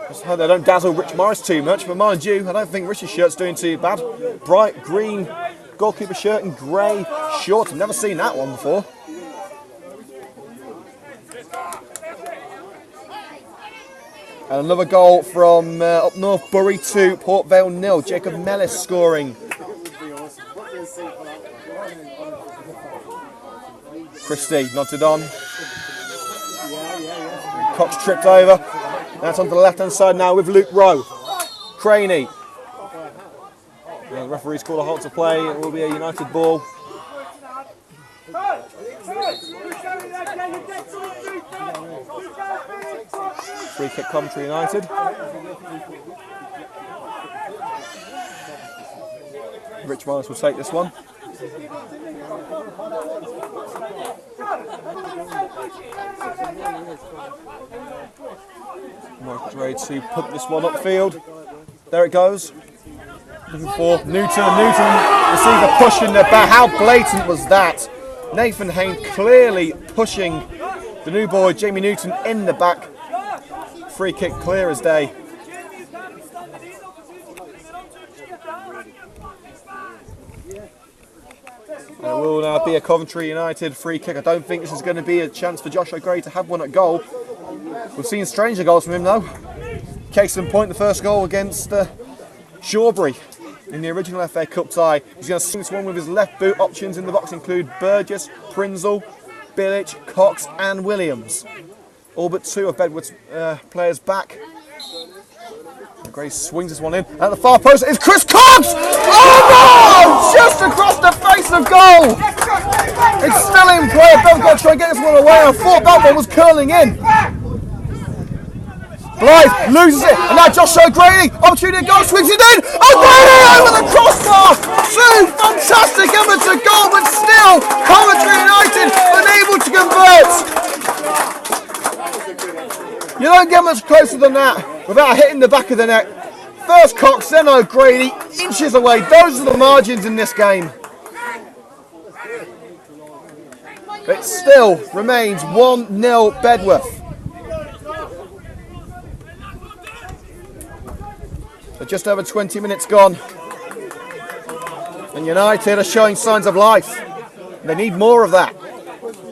Just hope they don't dazzle Rich Morris too much, but mind you, I don't think Rich's shirt's doing too bad. Bright green goalkeeper shirt and grey shorts. I've never seen that one before. And another goal from up north, Bury 2, Port Vale 0. Jacob Mellis scoring. Christie nodded on. Cox tripped over. That's onto the left-hand side now with Luke Rowe. Craney. The referee's called a halt to play. It will be a United ball. Free kick Coventry United. Rich Morris will take this one. Morris ready to put this one upfield. There it goes. Looking for Newton. Newton receives a push in the back. How blatant was that? Nathan Hayne clearly pushing the new boy Jamie Newton in the back. Free kick clear as day. And it will now be a Coventry United free kick. I don't think this is going to be a chance for Josh O'Grady to have one at goal. We've seen stranger goals from him though. Case in point, the first goal against Shawbury in the original FA Cup tie. He's going to swing this one with his left boot. Options in the box include Burgess, Prinzel, Billich, Cox and Williams. All but two of Bedworth's players back. Gray swings this one in. At the far post is Chris Cox! Oh no! Just across the face of goal! It's still in play. Bedworth trying to get this one away. I thought that one was curling in. Blythe loses it, and now Josh O'Grady, opportunity to go, swings it in. O'Grady over the crossbar! Two fantastic efforts to goal, but still Coventry United unable to convert. You don't get much closer than that without hitting the back of the net. First Cox, then O'Grady, inches away. Those are the margins in this game. It still remains 1-0 Bedworth. So just over 20 minutes gone. And United are showing signs of life. They need more of that.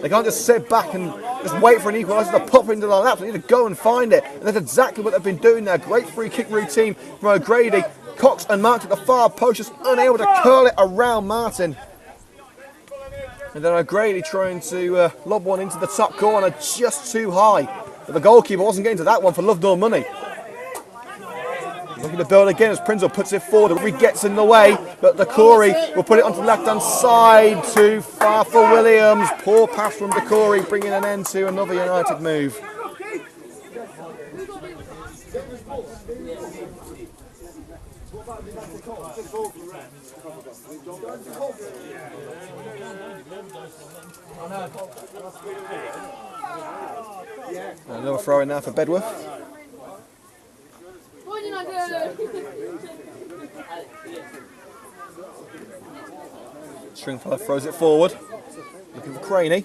They can't just sit back and just wait for an equaliser to pop into their laps. They need to go and find it. And that's exactly what they've been doing there. Great free kick routine from O'Grady. Cox and Martin at the far post, just unable to curl it around Martin. And then O'Grady trying to lob one into the top corner just too high. But the goalkeeper wasn't getting to that one for love nor money. Looking to build again as Prinzel puts it forward. The referee gets in the way, but DeCory will put it onto the left-hand side. Too far for Williams. Poor pass from DeCory, bringing an end to another United move. Another throw in now for Bedworth. Stringfellow throws it forward, looking for Craney.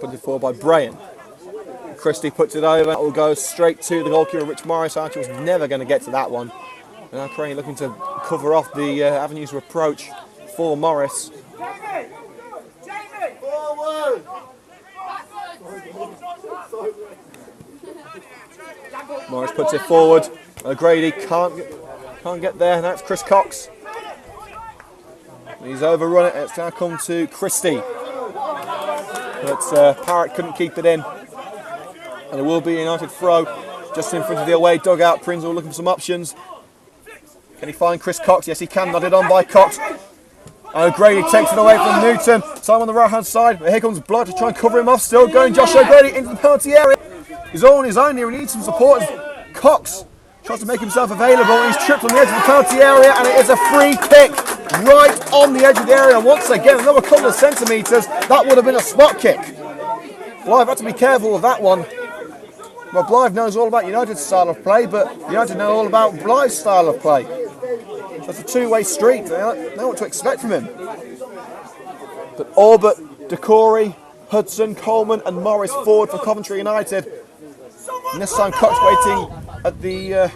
Put it forward by Brian. Christie puts it over, it will go straight to the goalkeeper, Rich Morris. Archer was never going to get to that one. And now Craney looking to cover off the avenues of approach for Morris. Forward! Morris puts it forward. O'Grady can't get there. Now it's Chris Cox. He's overrun it. It's now come to Christie. But Parrott couldn't keep it in. And it will be a United throw just in front of the away dugout. Prinzel looking for some options. Can he find Chris Cox? Yes, he can. Nodded on by Cox. And O'Grady takes it away from Newton. Time on the right hand side. But here comes Blood to try and cover him off. Still going Josh O'Grady into the penalty area. He's all on his own here. He needs some support. Cox tries to make himself available. He's tripped on the edge of the penalty area. And it is a free kick right on the edge of the area. Once again, another couple of centimetres. That would have been a spot kick. Blythe had to be careful of that one. Well, Blythe knows all about United's style of play, but United know all about Blythe's style of play. So it's a two-way street. They know what to expect from him. But Orbit, Decory, Hudson, Coleman and Morris forward for Coventry United. And this time Cox waiting at the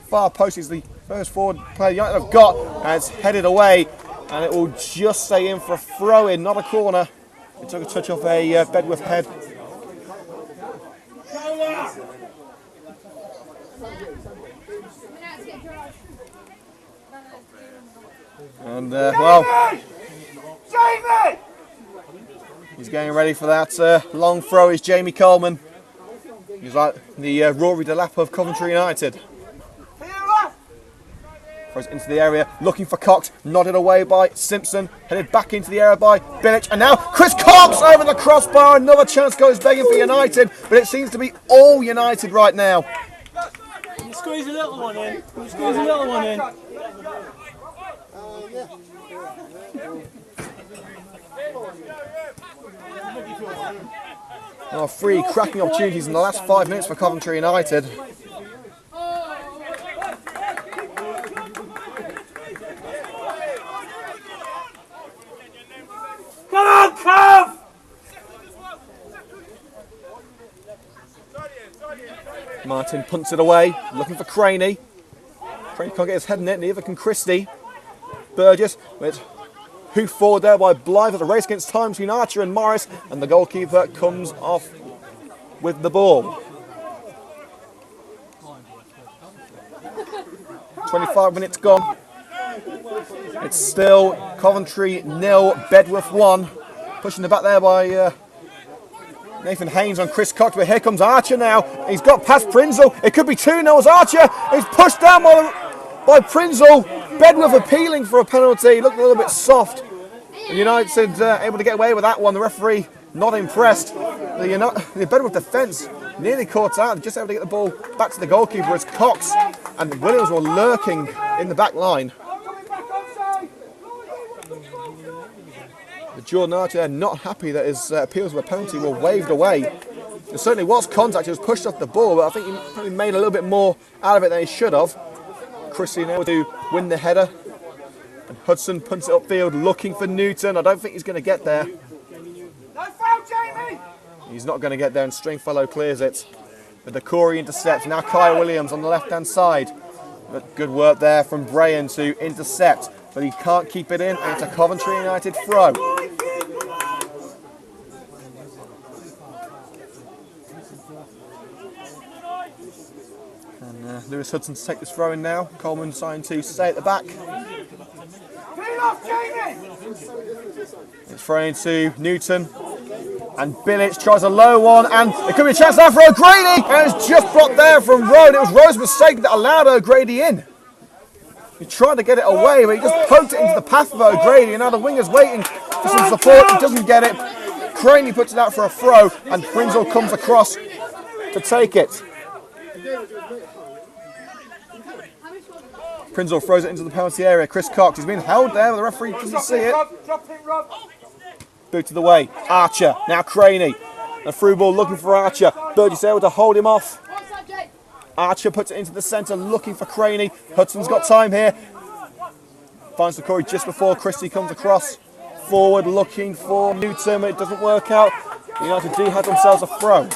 far post. He's the first forward player United have got. And it's headed away. And it will just stay in for a throw-in, not a corner. It took a touch off a Bedworth head. And well, he's getting ready for that long throw. Is Jamie Coleman. He's like the Rory Delap of Coventry United. Throws into the area, looking for Cox. Nodded away by Simpson. Headed back into the area by Bilic. And now Chris Cox over the crossbar. Another chance goes begging for United, but it seems to be all United right now. Squeeze a little one in. Squeeze a little one in. Oh, three cracking opportunities in the last 5 minutes for Coventry United. Come on, Cov! Martin punts it away, looking for Craney. Craney can't get his head in it, neither can Christie. Burgess with hoof forward there by Blythe at the race against time between Archer and Morris, and the goalkeeper comes off with the ball. 25 minutes gone. It's still Coventry 0, Bedworth 1. Pushing the back there by Nathan Haynes on Chris Cox, but here comes Archer now. He's got past Prinzel. It could be 2-0 as Archer is pushed down by Prinzel. Bedworth appealing for a penalty. Looked a little bit soft. And United able to get away with that one. The referee not impressed. The Bedworth defence nearly caught out. Just able to get the ball back to the goalkeeper as Cox and Williams were lurking in the back line. But Jordan Archer not happy that his appeals for a penalty were waved away. There certainly was contact. He was pushed off the ball, but I think he probably made a little bit more out of it than he should have. Christie able to win the header. And Hudson punts it upfield looking for Newton. I don't think he's going to get there. No foul, Jamie! He's not going to get there, and Stringfellow clears it. But the Corey intercepts. Now Kyle Williams on the left-hand side. But good work there from Brian to intercept. But he can't keep it in, and it's a Coventry United throw. And Lewis Hudson to take this throw in now. Coleman signed to stay at the back. It's thrown into Newton. And Bilic tries a low one, and it could be a chance now for O'Grady. And it's just blocked there from Rowe. It was Rowe's mistake that allowed O'Grady in. He tried to get it away, but he just poked it into the path of O'Grady, and now the winger's waiting for some support. He doesn't get it. Craney puts it out for a throw, and Prinzel comes across to take it. Prinzel throws it into the penalty area. Chris Cox, he's been held there, but the referee doesn't see it. Drop it, Rob. Booted away. Archer, now Craney. A through ball looking for Archer. Burgess able to hold him off. Archer puts it into the centre, looking for Craney. Hudson's got time here. Finds the Corey just before Christie comes across. Forward looking for Newton, but it doesn't work out. United do have themselves a throw.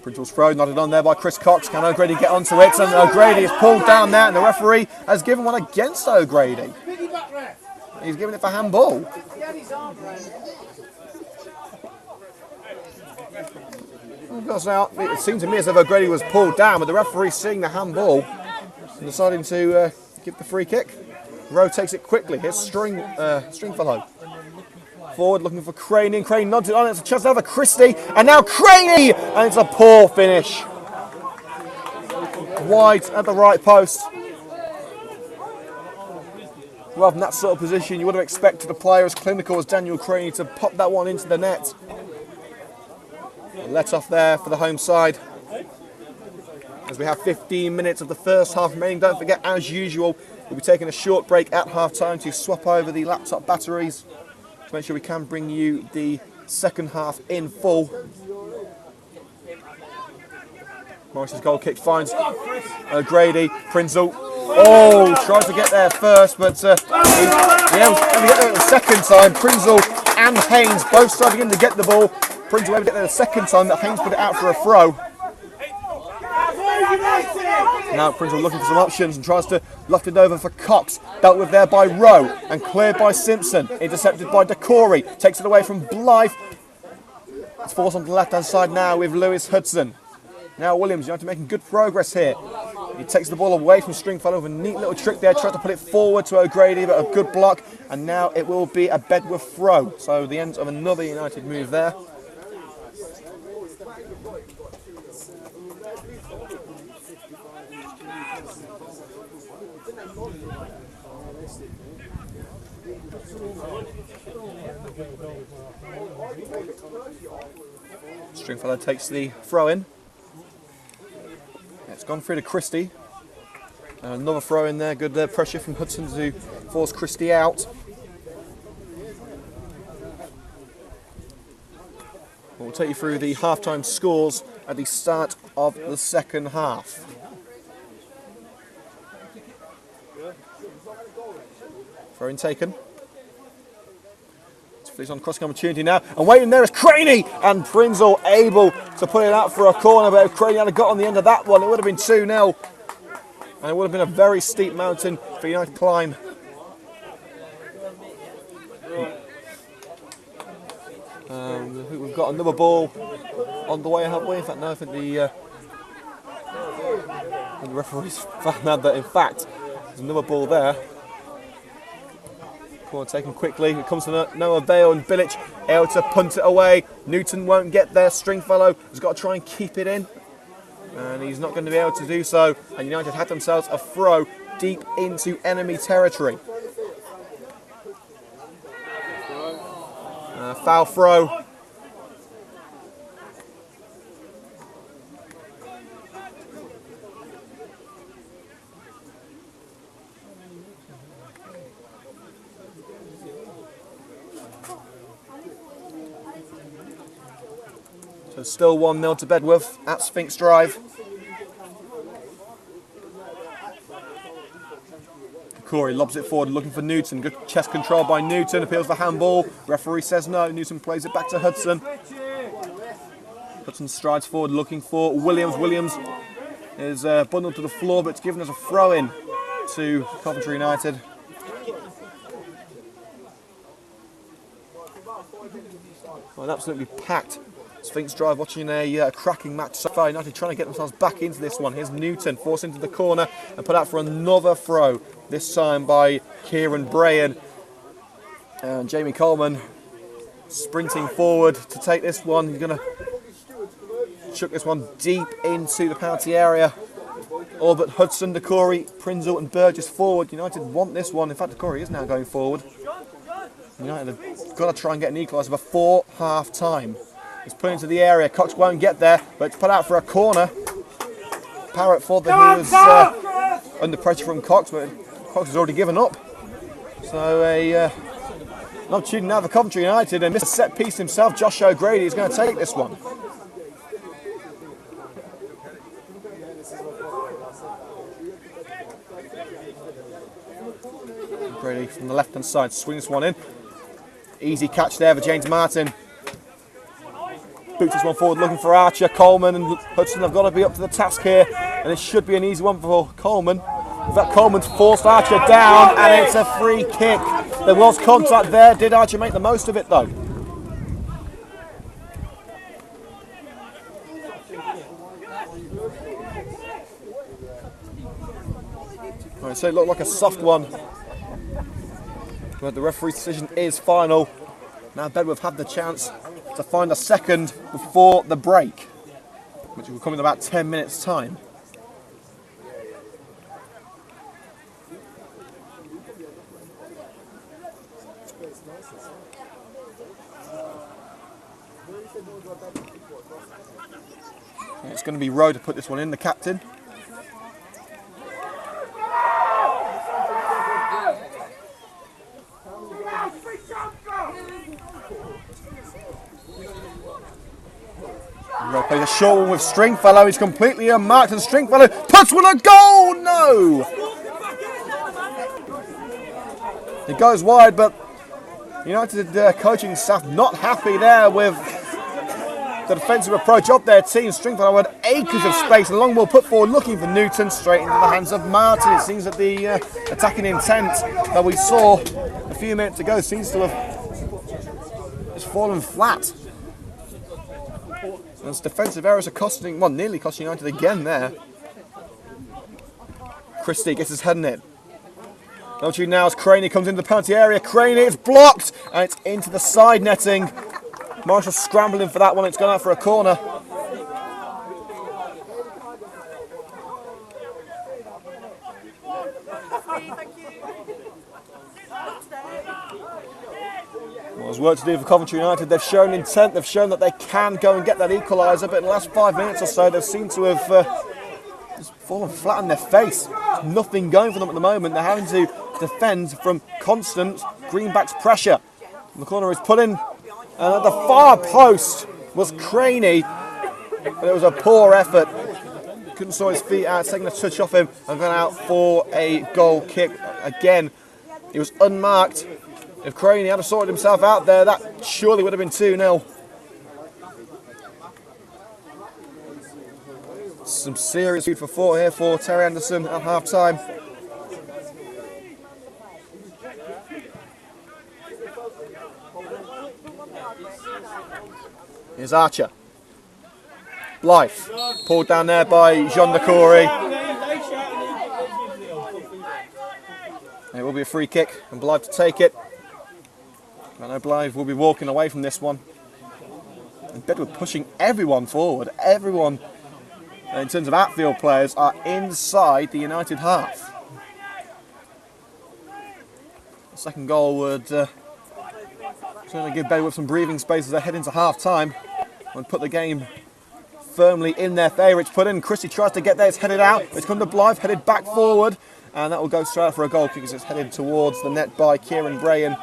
Prinzel's throw nodded on there by Chris Cox. Can O'Grady get onto it? And O'Grady is pulled down there, and the referee has given one against O'Grady. He's giving it for handball. Now, it seemed to me as if O'Grady was pulled down, but the referee seeing the handball and deciding to give the free kick. Rowe takes it quickly. Here's Stringfellow. Forward looking for Craney, and Craney nods it on. It's a chance to have a Christie, and now Craney, and it's a poor finish. Wide at the right post. Rather than that sort of position, you would have expected a player as clinical as Daniel Craney to pop that one into the net. Let off there for the home side. As we have 15 minutes of the first half remaining. Don't forget, as usual, we'll be taking a short break at half time to swap over the laptop batteries. To make sure we can bring you the second half in full. Morris's goal kick finds O'Grady. Prinzel. Oh, tries to get there first, but he able to get there the second time. Prinzel and Haynes both starting in to get the ball. Prinzel able to get there the second time, but Haynes put it out for a throw. Now Prinzel looking for some options and tries to loft it over for Cox. Dealt with there by Rowe and cleared by Simpson. Intercepted by Decory. Takes it away from Blythe. It's forced on the left-hand side now with Lewis Hudson. Now Williams, United making good progress here. He takes the ball away from Stringfellow with a neat little trick there. Tries to put it forward to O'Grady, but a good block. And now it will be a Bedworth throw. So the end of another United move there. Stringfellow takes the throw in. It's gone through to Christie. Another throw in there. Good pressure from Hudson to force Christie out. We'll take you through the half-time scores at the start of the second half. Throw in taken. He's on crossing opportunity now, and waiting there is Craney, and Prinzel able to put it out for a corner, but if Craney had got on the end of that one, it would have been 2-0, and it would have been a very steep mountain for United to climb. I think we've got another ball on the way, haven't we? In fact, no, I think the referees found out that in fact there's another ball there. Taken quickly, it comes to Noah Vale, and Bilic able to punt it away. Newton won't get there. Stringfellow has got to try and keep it in, and he's not going to be able to do so. And United had themselves a throw deep into enemy territory. Foul throw. So still 1-0 to Bedworth at Sphinx Drive. Corey lobs it forward looking for Newton. Good chest control by Newton. Appeals for handball. Referee says no. Newton plays it back to Hudson. Hudson strides forward looking for Williams. Williams is bundled to the floor, but it's given us a throw-in to Coventry United. Well, absolutely packed Sphinx Drive, watching a cracking match so far. United trying to get themselves back into this one. Here's Newton, forced into the corner and put out for another throw, this time by Kieran Brayan. And Jamie Coleman sprinting forward to take this one. He's going to chuck this one deep into the penalty area. All but Hudson, Decory, Prinzel and Burgess forward. United want this one. In fact, Decory is now going forward. United have got to try and get an equaliser before half-time. It's put into the area. Cox won't get there, but it's put out for a corner. Parrott thought that he was under pressure from Cox, but Cox has already given up. So an opportunity now for Coventry United, and Mr. Set Piece himself, Josh O'Grady, is going to take this one. O'Grady from the left-hand side swings one in. Easy catch there for James Martin. Boots this one forward, looking for Archer. Coleman and Hudson have got to be up to the task here, and it should be an easy one for Coleman. In fact, Coleman's forced Archer down, and it's a free kick. There was contact there. Did Archer make the most of it, though? Right, so it looked like a soft one, but the referee's decision is final. Now Bedworth have the chance to find a second before the break, which will come in about 10 minutes' time. It's going to be Rowe to put this one in, the captain. Rowe plays a short one with Stringfellow. He's completely unmarked, and Stringfellow puts one a goal. No! It goes wide, but United coaching staff not happy there with the defensive approach of their team. Stringfellow had acres of space, and long ball put forward looking for Newton, straight into the hands of Martin. It seems that the attacking intent that we saw a few minutes ago seems to have just fallen flat. Those defensive errors are costing, well, nearly costing United again there. Christie gets his head in it. Don't you now as Craney comes into the penalty area. Craney, it's blocked, and it's into the side netting. Marshall scrambling for that one. It's gone out for a corner. Well, there's work to do for Coventry United. They've shown intent. They've shown that they can go and get that equaliser. But in the last 5 minutes or so, they seem to have just fallen flat on their face. There's nothing going for them at the moment. They're having to defend from constant Greenback's pressure. The corner is put in. And at the far post was Craney, but it was a poor effort. Couldn't saw his feet out, taking a touch off him and gone out for a goal kick. Again, he was unmarked. If Craney had sorted himself out there, that surely would have been 2-0. Some serious food for thought here for Terry Anderson at half-time. Here's Archer. Blythe, pulled down there by Jean Decory. It will be a free kick, and Blythe to take it. I know Blythe will be walking away from this one. And Bedworth pushing everyone forward. Everyone, in terms of outfield players, are inside the United half. The second goal would certainly give Bedworth some breathing space as they head into half-time and put the game firmly in their favour. It's put in, Christie tries to get there, it's headed out, it's come to Blythe, headed back forward, and that will go straight out for a goal kick as it's headed towards the net by Kieran Brayan.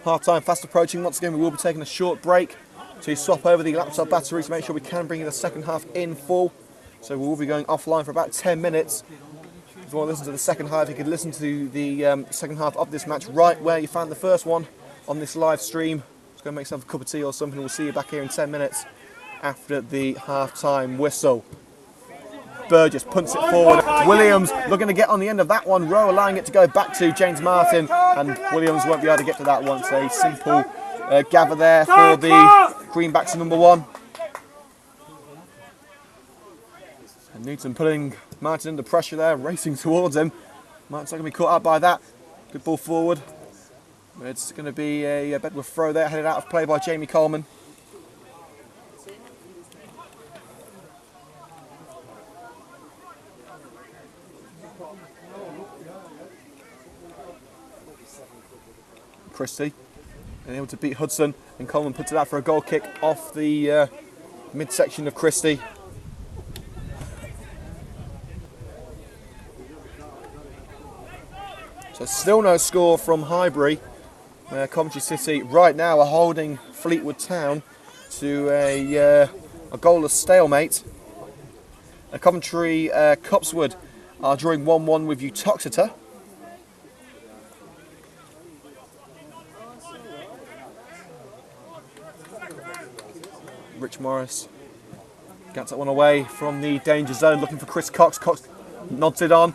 Half-time fast approaching. Once again, we will be taking a short break to swap over the laptop battery to make sure we can bring the second half in full. So we will be going offline for about 10 minutes. If you want to listen to the second half, you can listen to the second half of this match right where you found the first one on this live stream. Just go make yourself a cup of tea or something. We'll see you back here in 10 minutes after the half-time whistle. Burgess punts it forward. Williams looking to get on the end of that one. Rowe allowing it to go back to James Martin, and Williams won't be able to get to that one. So a simple gather there for the Greenbacks in number one. And Newton putting Martin under pressure there, racing towards him. Martin's not going to be caught out by that. Good ball forward. It's going to be a Bedworth throw there, headed out of play by Jamie Coleman. Christie. And able to beat Hudson, and Coleman puts it out for a goal kick off the midsection of Christie. So still no score from Highbury. Coventry City right now are holding Fleetwood Town to a goalless stalemate. Coventry Copswood are drawing 1-1 with Uttoxeter. Rich Morris gets that one away from the danger zone, looking for Chris Cox. Cox nods it on.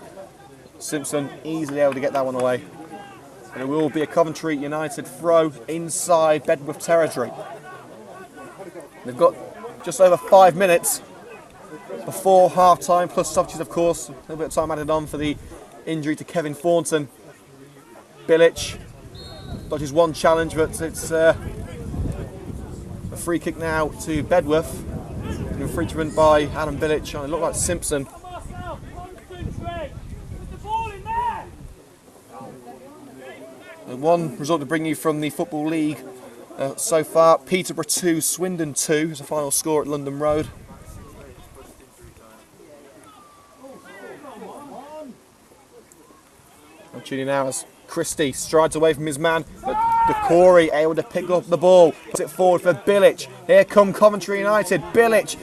Simpson easily able to get that one away. And it will be a Coventry United throw inside Bedworth territory. They've got just over 5 minutes before half-time, plus substitutes, of course. A little bit of time added on for the injury to Kevin Thornton. Bilic dodges one challenge, but it's a free kick now to Bedworth. Infringement by Adam Bilic. It looked like Simpson. And one result to bring you from the Football League so far. Peterborough 2, Swindon 2 is the final score at London Road. Tuning now as Christie strides away from his man, but Decory able to pick up the ball. Puts it forward for Bilic. Here come Coventry United. Bilic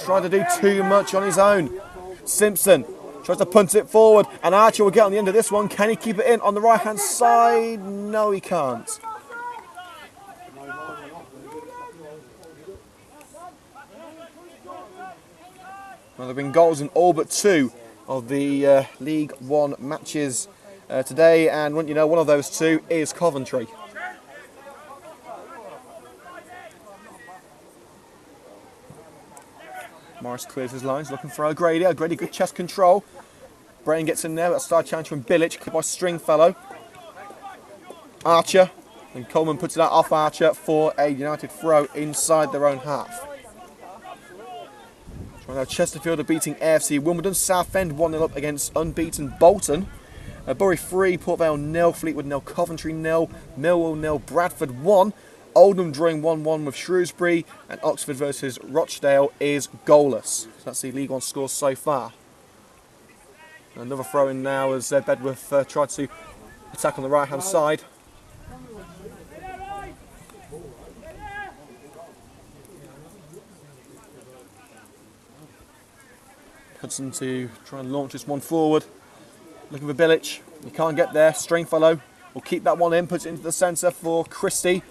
trying to do too much on his own. Simpson tries to punt it forward, and Archer will get on the end of this one. Can he keep it in on the right-hand side? No, he can't. Well, there have been goals in all but 2 of the League One matches today, and wouldn't you know, one of those 2 is Coventry. Morris clears his lines, looking for O'Grady. O'Grady, good chest control. Brain gets in there, a star challenge from Bilic, by Stringfellow. Archer, and Coleman puts it out off Archer for a United throw inside their own half. Now Chesterfield are beating AFC Wimbledon. Southend 1-0 up against unbeaten Bolton. Bury 3, Port Vale 0, Fleetwood 0, Coventry 0, Millwall 0, Bradford 1. Oldham drawing 1-1 with Shrewsbury, and Oxford versus Rochdale is goalless. So that's the League One scores so far. Another throw in now as Bedworth tried to attack on the right hand side. Hudson to try and launch this one forward. Looking for Bilic. He can't get there. Stringfellow will keep that one in, puts it into the centre for Christie.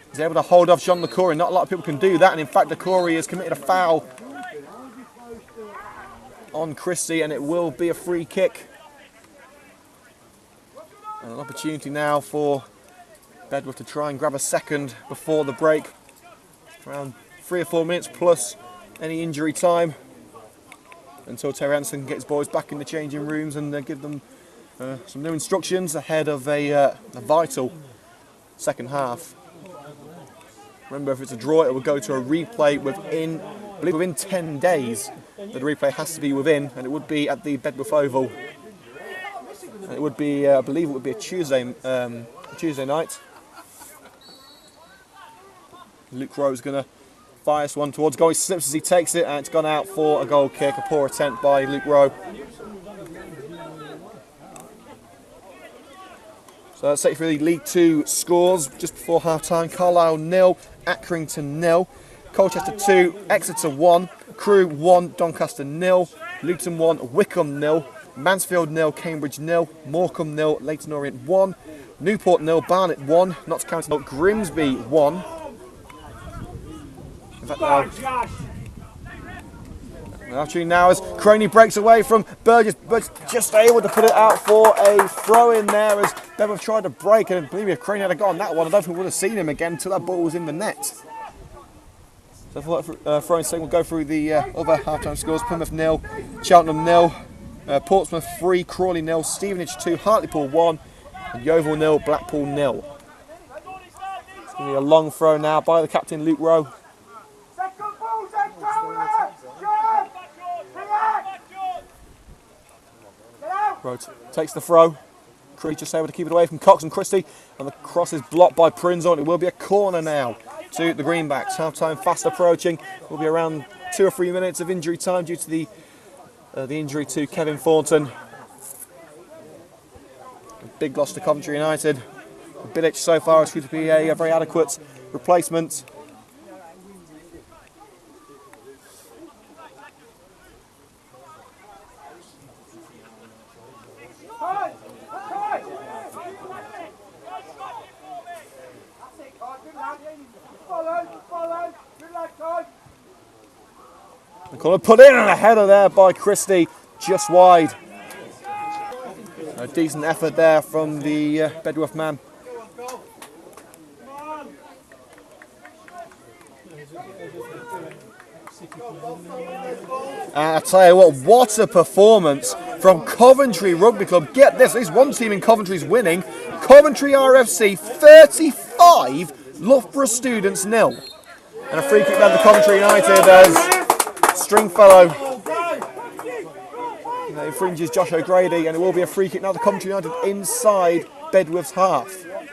He's able to hold off John Decory. Not a lot of people can do that, and in fact Decory has committed a foul on Christie, and it will be a free kick. And an opportunity now for Bedworth to try and grab a second before the break. Around 3 or 4 minutes plus any injury time, until Terry Hansen can get his boys back in the changing rooms and give them some new instructions ahead of a vital second half. Remember, if it's a draw, it will go to a replay within, I believe, within 10 days. The replay has to be within, and it would be at the Bedworth Oval. And it would be, I believe, it would be a Tuesday night. Luke Rowe is going to fire this one towards goal. He slips as he takes it, and it's gone out for a goal kick. A poor attempt by Luke Rowe. So let's take you through the League Two scores just before half-time. Carlisle 0, Accrington 0, Colchester 2, Exeter 1, Crewe 1, Doncaster 0, Luton 1, Wickham 0, Mansfield 0, Cambridge 0, Morecambe 0, Leyton Orient 1, Newport 0, Barnet 1, Notts County 0, Grimsby 1. In fact, actually now as Croney breaks away from Burgess, but just able to put it out for a throw in there as Bedworth tried to break, and I believe if Croney had gone that one, I don't think we would have seen him again until that ball was in the net. So for throwing second, we'll go through the other half-time scores. Plymouth 0, Cheltenham 0, Portsmouth 3, Crawley 0, Stevenage 2, Hartlepool 1, and Yeovil 0, Blackpool 0. It's going to be a long throw now by the captain Luke Rowe. Rowe takes the throw. Creed just able to keep it away from Cox and Christie, and the cross is blocked by Prinzo, and it will be a corner now to the Greenbacks. Half-time fast approaching. Will be around 2 or 3 minutes of injury time due to the injury to Kevin Thornton. A big loss to Coventry United. Bilic so far is going to be a very adequate replacement. The corner put in and a header there by Christie, just wide. A decent effort there from the Bedworth man. And I tell you what a performance from Coventry Rugby Club. Get this, at least one team in Coventry is winning. Coventry RFC 35, Loughborough Students 0. And a free kick down to Coventry United as Stringfellow infringes Josh O'Grady, and it will be a free kick now to Coventry United inside Bedworth's half.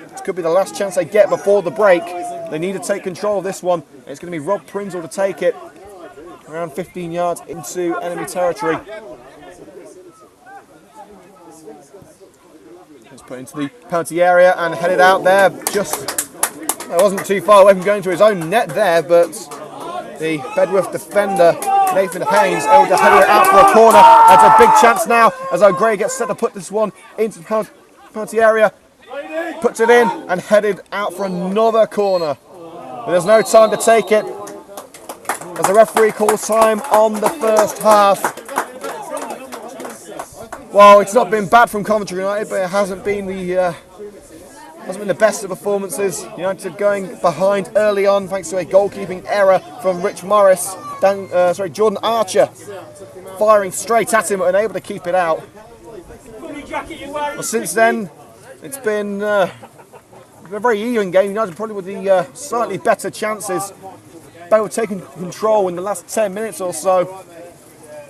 This could be the last chance they get before the break. They need to take control of this one. It's going to be Rob Prinzel to take it around 15 yards into enemy territory. It's put into the penalty area and headed out there. It wasn't too far away from going to his own net there, but the Bedworth defender, Nathan Haynes, able to head it out for a corner. That's a big chance now as O'Grady gets set to put this one into the penalty area. Puts it in and headed out for another corner. But there's no time to take it as the referee calls time on the first half. Well, it's not been bad from Coventry United, but it hasn't been the best of performances. United going behind early on thanks to a goalkeeping error from Rich Morris. Jordan Archer firing straight at him but unable to keep it out. Well, since then, it's been a very even game. United probably with the slightly better chances. They were taking control in the last 10 minutes or so.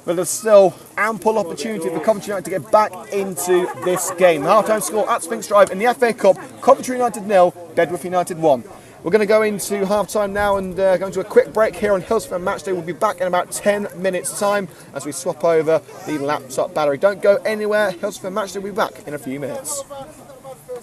But there's still ample opportunity for Coventry United to get back into this game. The half-time score at Sphinx Drive in the FA Cup, Coventry United 0, Bedworth United 1. We're going to go into half-time now and go into a quick break here on Hillsford Matchday. We'll be back in about 10 minutes' time as we swap over the laptop battery. Don't go anywhere. Hillsford Matchday will be back in a few minutes.